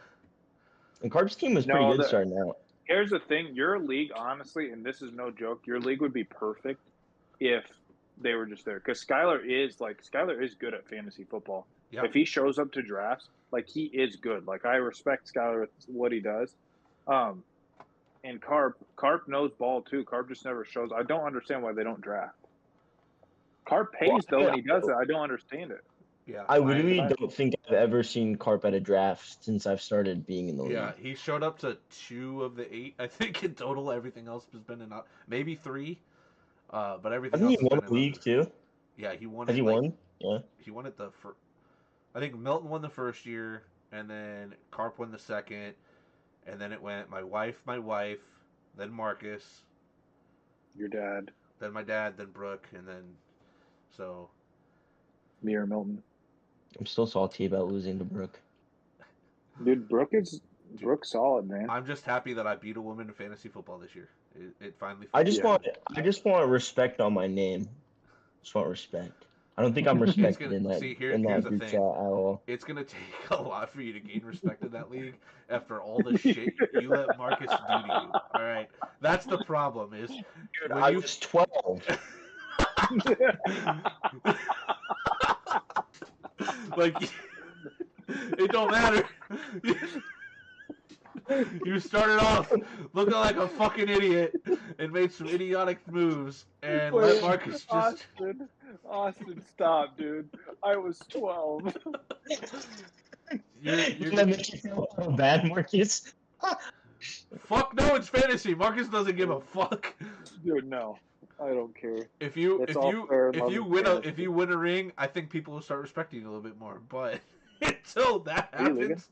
And Carp's team was pretty good starting out. Here's the thing: your league, honestly, and this is no joke, your league would be perfect if they were just there. Because Skyler is good at fantasy football. Yep. If he shows up to drafts, like he is good. Like I respect Skyler with what he does. And Carp knows ball too. Carp just never shows. I don't understand why they don't draft. Carp pays though, and he does it. I don't understand it. Yeah, I really don't think I've ever seen Carp at a draft since I've started being in the league. Yeah, he showed up to 2 of the 8, I think, in total. Everything else has been in maybe 3, but everything else. Hasn't he won the league too? Yeah, he won. Has he won? Yeah. He won it I think Milton won the first year, and then Carp won the second, and then it went my wife, then Marcus. Your dad. Then my dad, then Brooke, and then so. Me or Milton. I'm still salty about losing to Brooke. Dude, Brooke's solid, man. I'm just happy that I beat a woman in fantasy football this year. It finally. I just want respect on my name. Just want respect. I don't think I'm respected in that group chat at all. It's gonna take a lot for you to gain respect in that league after all the shit you let Marcus do to you. All right, that's the problem. Is dude, I was 12. Like, it don't matter. You started off looking like a fucking idiot and made some idiotic moves, and let Marcus just. Austin, stop, dude. I was 12. You're Doesn't that make you feel bad, Marcus? fuck no, it's fantasy. Marcus doesn't give a fuck. Dude, no. I don't care. If you It's all fair and if you loving win fantasy. a ring, I think people will start respecting you a little bit more. But until that Are you leaving? happens,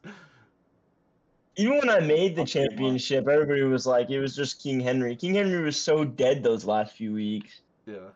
Even when I made the I'll see you tomorrow. championship, everybody was like, it was just King Henry. King Henry was so dead those last few weeks. yeah.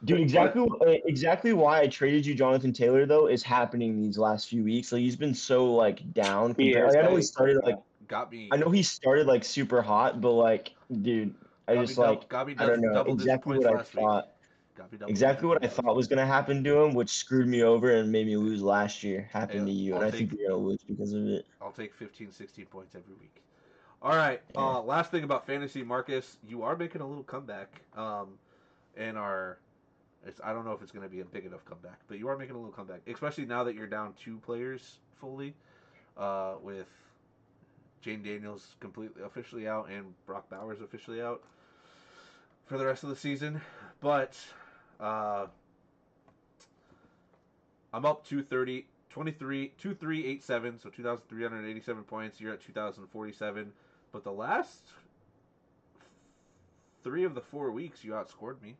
Dude, exactly why I traded you Jonathan Taylor though is happening these last few weeks. Like he's been so like down He compared. is. Like, I know he started like Got me. I know he started like super hot, but like dude, I just like got me I don't know double digit exactly points what I last week. thought. Got me double Exactly what I digit points. thought was gonna happen to him, which screwed me over and made me lose last year, happened to you, and I think you're gonna lose because of it. I'll take 15, 16 points every week. All right. Yeah. Last thing about fantasy, Marcus, you are making a little comeback. In our, I don't know if it's going to be a big enough comeback, but you are making a little comeback, especially now that you're down 2 players fully, with Jane Daniels completely officially out and Brock Bowers officially out for the rest of the season. But I'm up 2387, so 2,387 points. You're at 2,047. But the last 3 of the 4 weeks, you outscored me.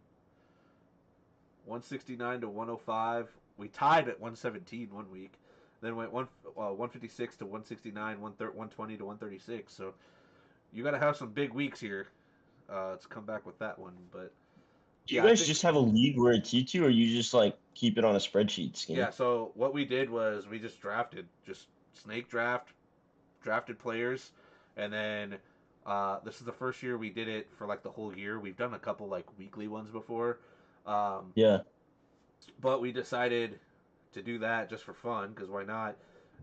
169 to 105. We tied at 117 one week. Then went 156 to 169, 120 to 136. So you got to have some big weeks here to come back with that one. But Do you guys just have a league where it's you two, or you just like keep it on a spreadsheet scheme? Yeah, so what we did was we just snake drafted players, and then this is the first year we did it for like the whole year. We've done a couple like weekly ones before. Yeah. But we decided to do that just for fun, because why not?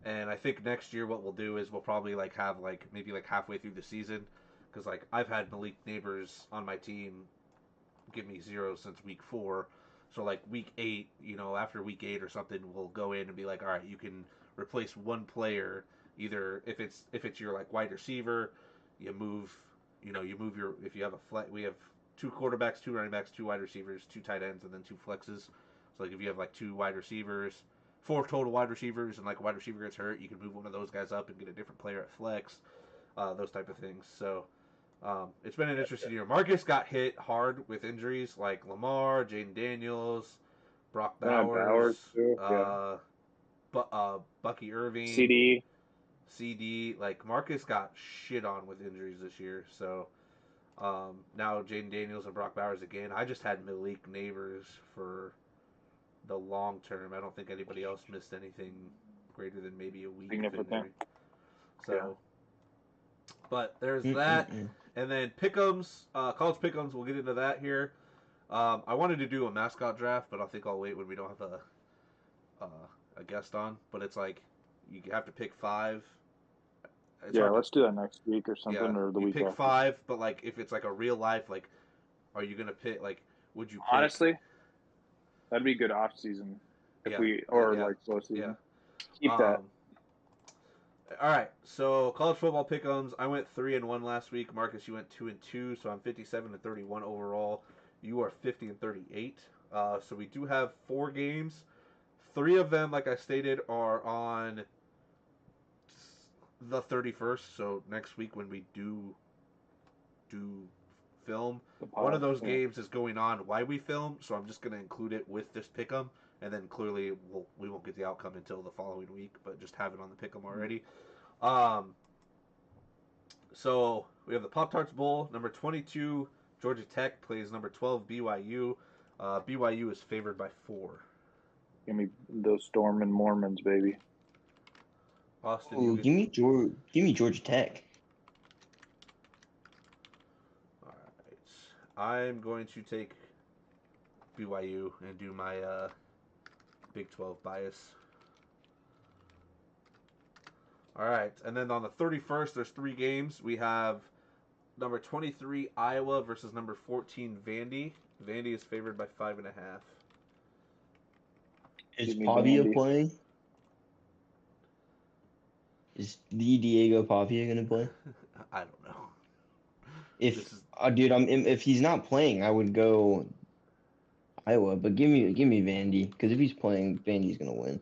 And I think next year what we'll do is we'll probably like have like maybe like halfway through the season, because like I've had Malik Neighbors on my team give me 0 since week 4. So like week 8, after week 8 or something, we'll go in and be like, all right, you can replace one player. Either if it's your like wide receiver, you move your, if you have a flex, we have 2 quarterbacks, 2 running backs, 2 wide receivers, 2 tight ends, and then 2 flexes. So like if you have like 2 wide receivers, 4 total wide receivers, and like a wide receiver gets hurt, you can move one of those guys up and get a different player at flex. Those type of things. So it's been an interesting year. Marcus got hit hard with injuries like Lamar, Jaden Daniels, Brock Bowers, too, Bucky Irving, CD. Like Marcus got shit on with injuries this year. So now Jaden Daniels and Brock Bowers again. I just had Malik Neighbors for the long term. I don't think anybody else missed anything greater than maybe a week of injury. So, but there's that. And then pick'ems, college pick'ems, we'll get into that here. I wanted to do a mascot draft, but I think I'll wait when we don't have a guest on. But it's like you have to pick 5. Let's do that next week or something, or the week pick after. 5, but like if it's like a real life, like, are you gonna pick? Like, would you? Honestly, that'd be good off season like slow season. Yeah. Keep that. All right, so college football pick'ems. I went 3-1 last week. Marcus, you went 2-2, so I'm 57-31 overall. You are 50-38. So we do have 4 games. 3 of them, like I stated, are on the 31st. So next week when we do film, one of those games is going on while we film. So I'm just gonna include it with this pick'em. And then clearly we won't get the outcome until the following week, but just have it on the pick'em already. So we have the Pop-Tarts Bowl. Number 22, Georgia Tech plays number 12, BYU. BYU is favored by 4. Give me those Stormin' Mormons, baby. Austin, give me Georgia Tech. All right, I'm going to take BYU and do my Big 12 bias. All right, and then on the 31st, there's 3 games. We have number 23 Iowa versus number 14 Vandy. Vandy is favored by 5.5. Is Pavia playing? Is the Diego Pavia gonna play? I don't know. If he's not playing, I would go Iowa, but give me Vandy, because if he's playing, Vandy's gonna win.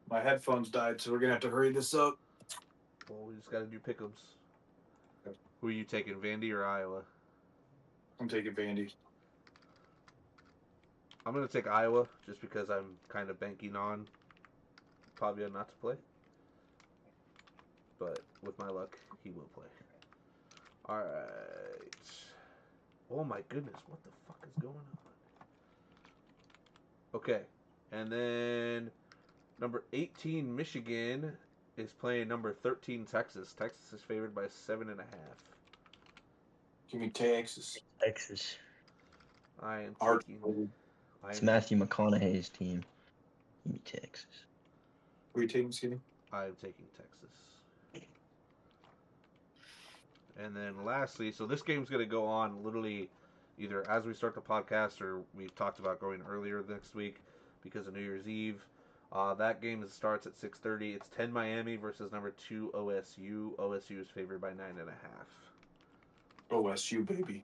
My headphones died, so we're gonna have to hurry this up. Well, we just got to do pick'ems. Who are you taking, Vandy or Iowa? I'm taking Vandy. I'm going to take Iowa just because I'm kind of banking on Pavia not to play. But with my luck, he will play. All right. Oh my goodness, what the fuck is going on? Okay, and then number 18 Michigan is playing number 13 Texas. Texas is favored by 7.5. Give me Texas. Texas. I am Hard. taking. It's Matthew McConaughey's team. Give me Texas. Who are you taking, Skinny? I am taking Texas. And then lastly, so this game's going to go on literally either as we start the podcast or we've talked about going earlier next week because of New Year's Eve. That game starts at 6:30. It's 10 Miami versus number 2 OSU. OSU is favored by 9.5. OSU, baby.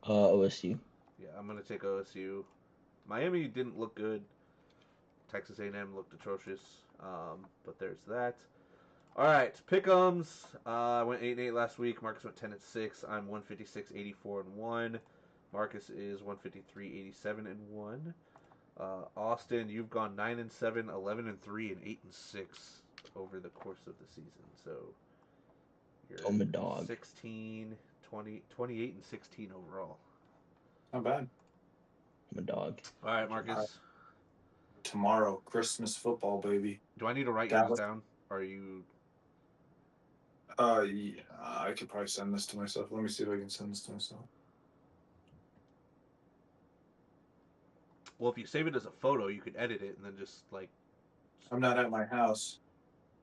OSU. Yeah, I'm going to take OSU. Miami didn't look good. Texas A&M looked atrocious. But there's that. All right, pick'ems. I went 8-8 last week. Marcus went 10-6. I'm 156-84-1. Marcus is 153-87-1. Austin, you've gone 9-7, 11-3, and 8-6 over the course of the season. So I'm a dog. 16, 20, 28 and 16 overall. Not bad. I'm a dog. All right, Marcus. Tomorrow, Christmas football, baby. Do I need to write yours down? Or are you? Yeah, I could probably send this to myself. Let me see if I can send this to myself. Well, if you save it as a photo, you could edit it and then just like. I'm not at my house.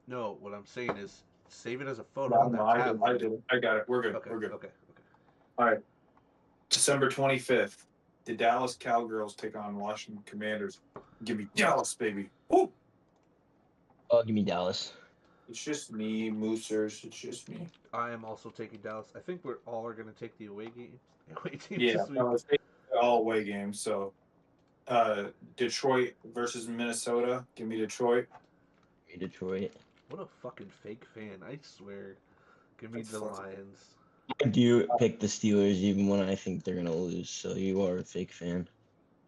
No, what I'm saying is save it as a photo on that tab. I did it. I got it. We're good. Okay, We're good. Okay. All right. December 25th, the Dallas Cowgirls take on Washington Commanders. Give me Dallas, baby. Woo! Oh, give me Dallas. It's just me, Moosers. It's just me. I am also taking Dallas. I think we're all going to take the away games. Yeah, this week. no, it's all away games. So, Detroit versus Minnesota. Give me Detroit. Give me Detroit. What a fucking fake fan! I swear. Give me the Lions. I do pick the Steelers even when I think they're gonna lose. So you are a fake fan.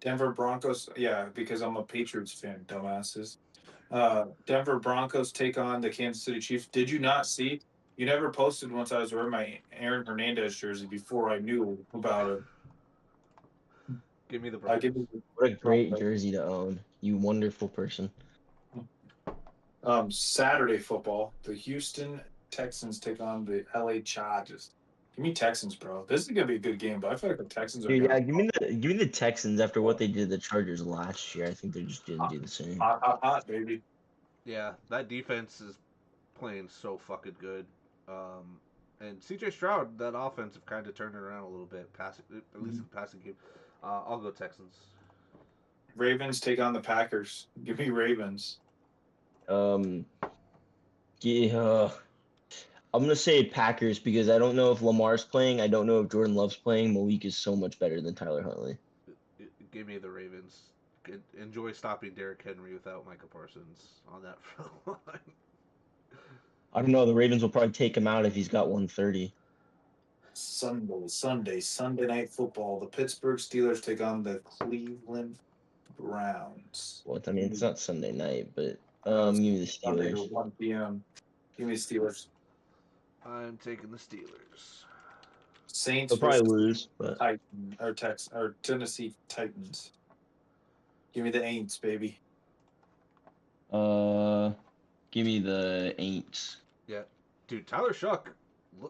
Denver Broncos. Yeah, because I'm a Patriots fan, dumbasses. Denver Broncos take on the Kansas City Chiefs. Did you not see? You never posted once I was wearing my Aaron Hernandez jersey before I knew about it. Give me the Broncos. What a great jersey to own. You wonderful person. Saturday football. The Houston Texans take on the LA Chargers. Give me Texans, bro. This is gonna be a good game, but I feel like the Texans are. Yeah, give me the Texans after what they did to the Chargers last year. I think they just didn't do the same. Hot, baby. Yeah, that defense is playing so fucking good. And CJ Stroud, that offense have kind of turned it around a little bit, passing at least in the passing game. I'll go Texans. Ravens take on the Packers. Give me Ravens. Yeah. I'm gonna say Packers because I don't know if Lamar's playing. I don't know if Jordan Love's playing. Malik is so much better than Tyler Huntley. Give me the Ravens. Enjoy stopping Derrick Henry without Micah Parsons on that front line. I don't know. The Ravens will probably take him out if he's got 130. Sunday night football. The Pittsburgh Steelers take on the Cleveland Browns. What? I mean, it's not Sunday night, but give me the Steelers. 1 p.m. Give me the Steelers. I'm taking the Steelers. Saints They'll probably lose, but Tennessee Titans. Give me the Aints, baby. give me the Aints. Yeah, dude, Tyler Shuck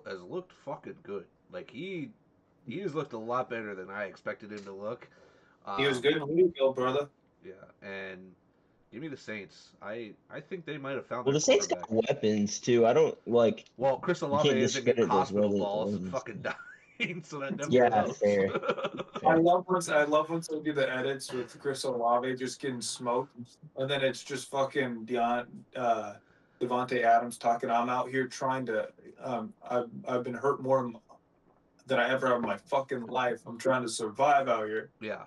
has looked fucking good. Like he has looked a lot better than I expected him to look. He was good in Louisville, brother. Yeah, and give me the Saints. I think they might have found. Well, the Saints got weapons too. I don't like. Well, Chris Olave isn't getting hospital balls and fucking dying, so that definitely helps. Fair. I love when they do the edits with Chris Olave just getting smoked, and then it's just fucking Devontae Adams talking. I'm out here trying to I've been hurt more than I ever have in my fucking life. I'm trying to survive out here. Yeah.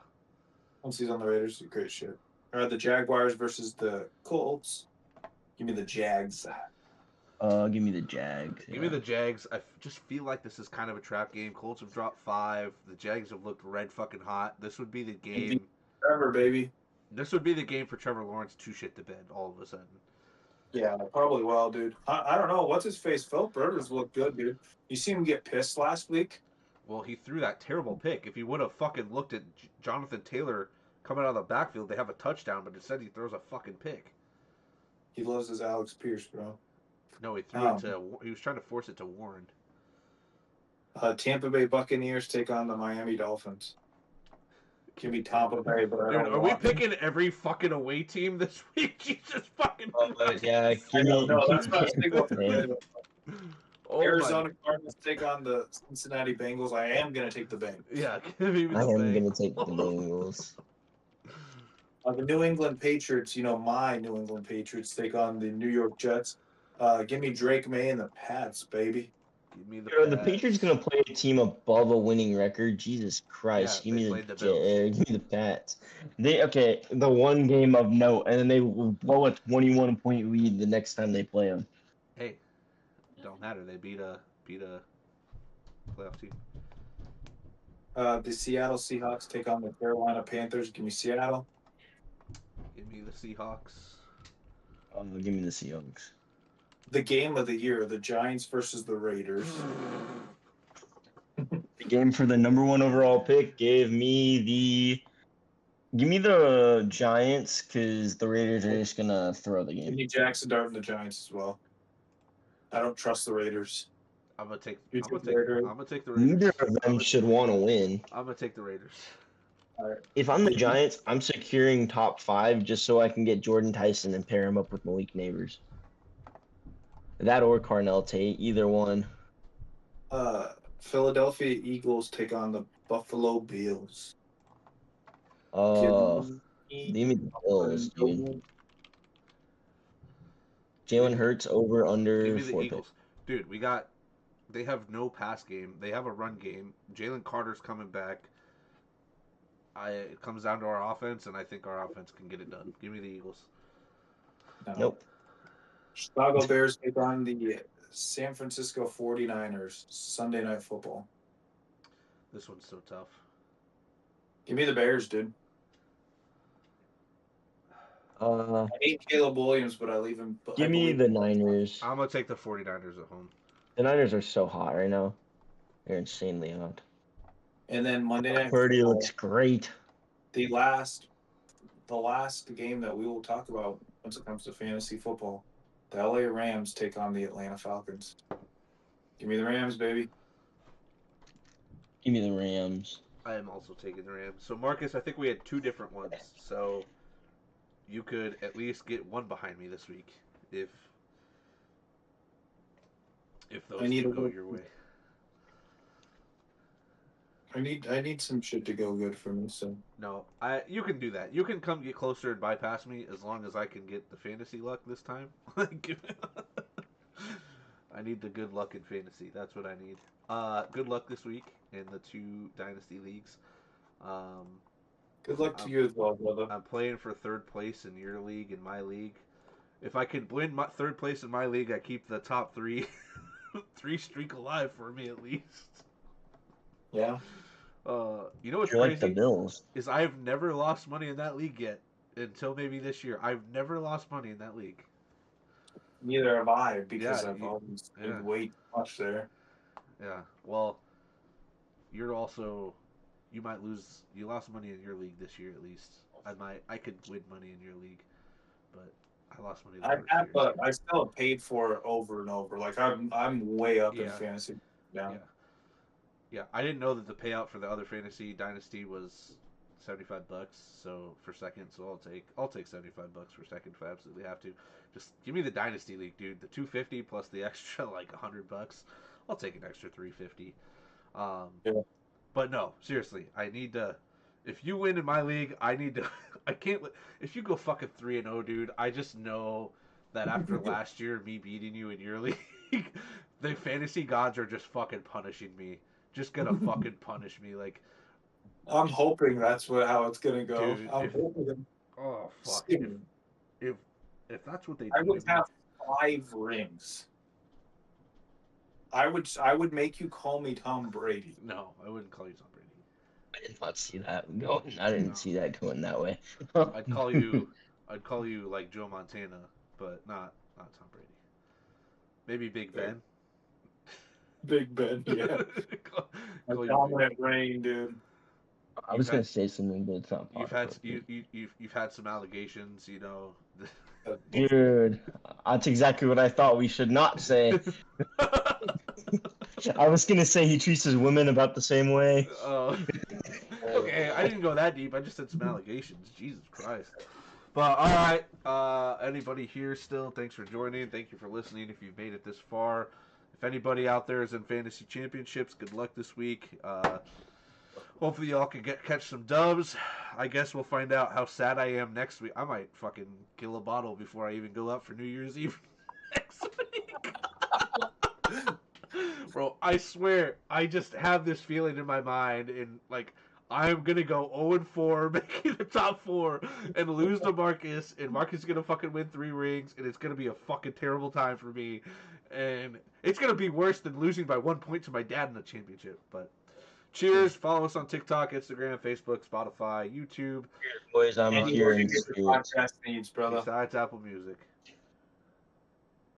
Once he's on the Raiders, great shit. All right, the Jaguars versus the Colts. Give me the Jags. Give me the Jags. Give me the Jags. I just feel like this is kind of a trap game. Colts have dropped 5. The Jags have looked red fucking hot. This would be the game. Trevor, baby. This would be the game for Trevor Lawrence to shit the bed all of a sudden. Yeah, probably well, dude. I don't know. What's his face? Philip Rivers looked good, dude. You see him get pissed last week? Well, he threw that terrible pick. If he would have fucking looked at Jonathan Taylor coming out of the backfield, they have a touchdown, but instead he throws a fucking pick. He loves his Alex Pierce, bro. No, he threw it to. He was trying to force it to Warren. Tampa Bay Buccaneers take on the Miami Dolphins. Give me Tampa Bay, but Dude, are we picking every fucking away team this week? Jesus fucking. Yeah, no, that's not Oh Arizona Cardinals take on the Cincinnati Bengals. I am gonna take the Bengals. Yeah, give me the I am Bengals. gonna take the Bengals. The New England Patriots, my New England Patriots take on the New York Jets. Give me Drake May and the Pats, baby. Give me the Are the Pats. Patriots gonna play a team above a winning record? Jesus Christ! Yeah, give me played the give me the Pats. The one game of note, and then they will blow a 21-point lead the next time they play them. Hey, don't matter. They beat a playoff team. The Seattle Seahawks take on the Carolina Panthers. Give me Seattle. Give me the Seahawks. Give me the Seahawks. The game of the year: the Giants versus the Raiders. The game for the number 1 overall pick give me the Giants, because the Raiders are just gonna throw the Give game. me Jackson Dart and the Giants as well. I don't trust the Raiders. I'm gonna take You the Raiders? Raiders. Neither of them should want to win. I'm gonna take the Raiders. All right. If I'm the Giants, I'm securing top 5 just so I can get Jordan Tyson and pair him up with Malik Neighbors. That or Carnell Tate, either one. Philadelphia Eagles take on the Buffalo Bills. Give me the Bills, dude. Jalen Hurts over under Give me the 4 Eagles. Dude, they have no pass game. They have a run game. Jalen Carter's coming back. It comes down to our offense, and I think our offense can get it done. Give me the Eagles. No. Nope. Chicago Bears take on the San Francisco 49ers. Sunday Night Football. This one's so tough. Give me the Bears, dude. Uh, I hate Caleb Williams, but I leave him. give me the Niners. I'm going to take the 49ers at home. The Niners are so hot right now. They're insanely hot. And then Monday Night Purdy Football, looks great. the last game that we will talk about once it comes to fantasy football. The LA Rams take on the Atlanta Falcons. Give me the Rams, baby. Give me the Rams. I am also taking the Rams. So, Marcus, I think we had 2 different ones. So, you could at least get one behind me this week if those two go your way. I need some shit to go good for me. So No, you can do that. You can come get closer and bypass me as long as I can get the fantasy luck this time. I need the good luck in fantasy. That's what I need. Good luck this week in the 2 dynasty leagues. good luck to you as well, brother. I'm playing for 3rd place in your league, in my league. If I can win 3rd place in my league, I keep the top 3 streak alive for me at least. Yeah. You know what's You're crazy? like the Bills. Is I've never lost money in that league yet until maybe this year. I've never lost money in that league. Neither have I because Yeah, I've always yeah. been way too much there. Yeah. Well, you might lose. You lost money in your league this year at least. I could win money in your league, but I lost money. But I still have paid for it over and over. Like I'm way up in fantasy now. Yeah, I didn't know that the payout for the other fantasy dynasty was $75. So for second, so I'll take $75 for second if I absolutely have to. Just give me the dynasty league, dude. The $250 plus the extra like $100. I'll take an extra $350. Yeah. But no, seriously, I need to. If you win in my league, I need to. I can't. If you go fucking 3-0, dude, I just know that after last year, me beating you in your league, like the fantasy gods are just fucking punishing me. Just gonna fucking punish me, like. I'm hoping that's how it's gonna go. Dude, I'm hoping. Oh fuck! Soon. If that's what they do, I would have 5 rings. I would make you call me Tom Brady. No, I wouldn't call you Tom Brady. I did not see that going. I didn't see that going that way. I'd call you like Joe Montana, but not Tom Brady. Maybe Big Ben. Big Ben, yeah. Call A you dominant reign, dude. I was gonna say something, but it's not You've possible. you've had some allegations, you know. Dude, that's exactly what I thought we should not say. I was gonna say he treats his women about the same way. Okay, I didn't go that deep. I just said some allegations. Jesus Christ. But all right, anybody here still? Thanks for joining. Thank you for listening. If you've made it this far, if anybody out there is in fantasy championships, good luck this week. Hopefully y'all can catch some dubs. I guess we'll find out how sad I am next week. I might fucking kill a bottle before I even go out for New Year's Eve next week. Bro, I swear, I just have this feeling in my mind, and like I'm gonna go 0-4, making the top 4, and lose to Marcus, and Marcus is gonna fucking win 3 rings, and it's gonna be a fucking terrible time for me, and it's gonna be worse than losing by 1 point to my dad in the championship. But cheers! Follow us on TikTok, Instagram, Facebook, Spotify, YouTube. Boys, I'm here in Get your podcast needs, brother. Besides Apple Music.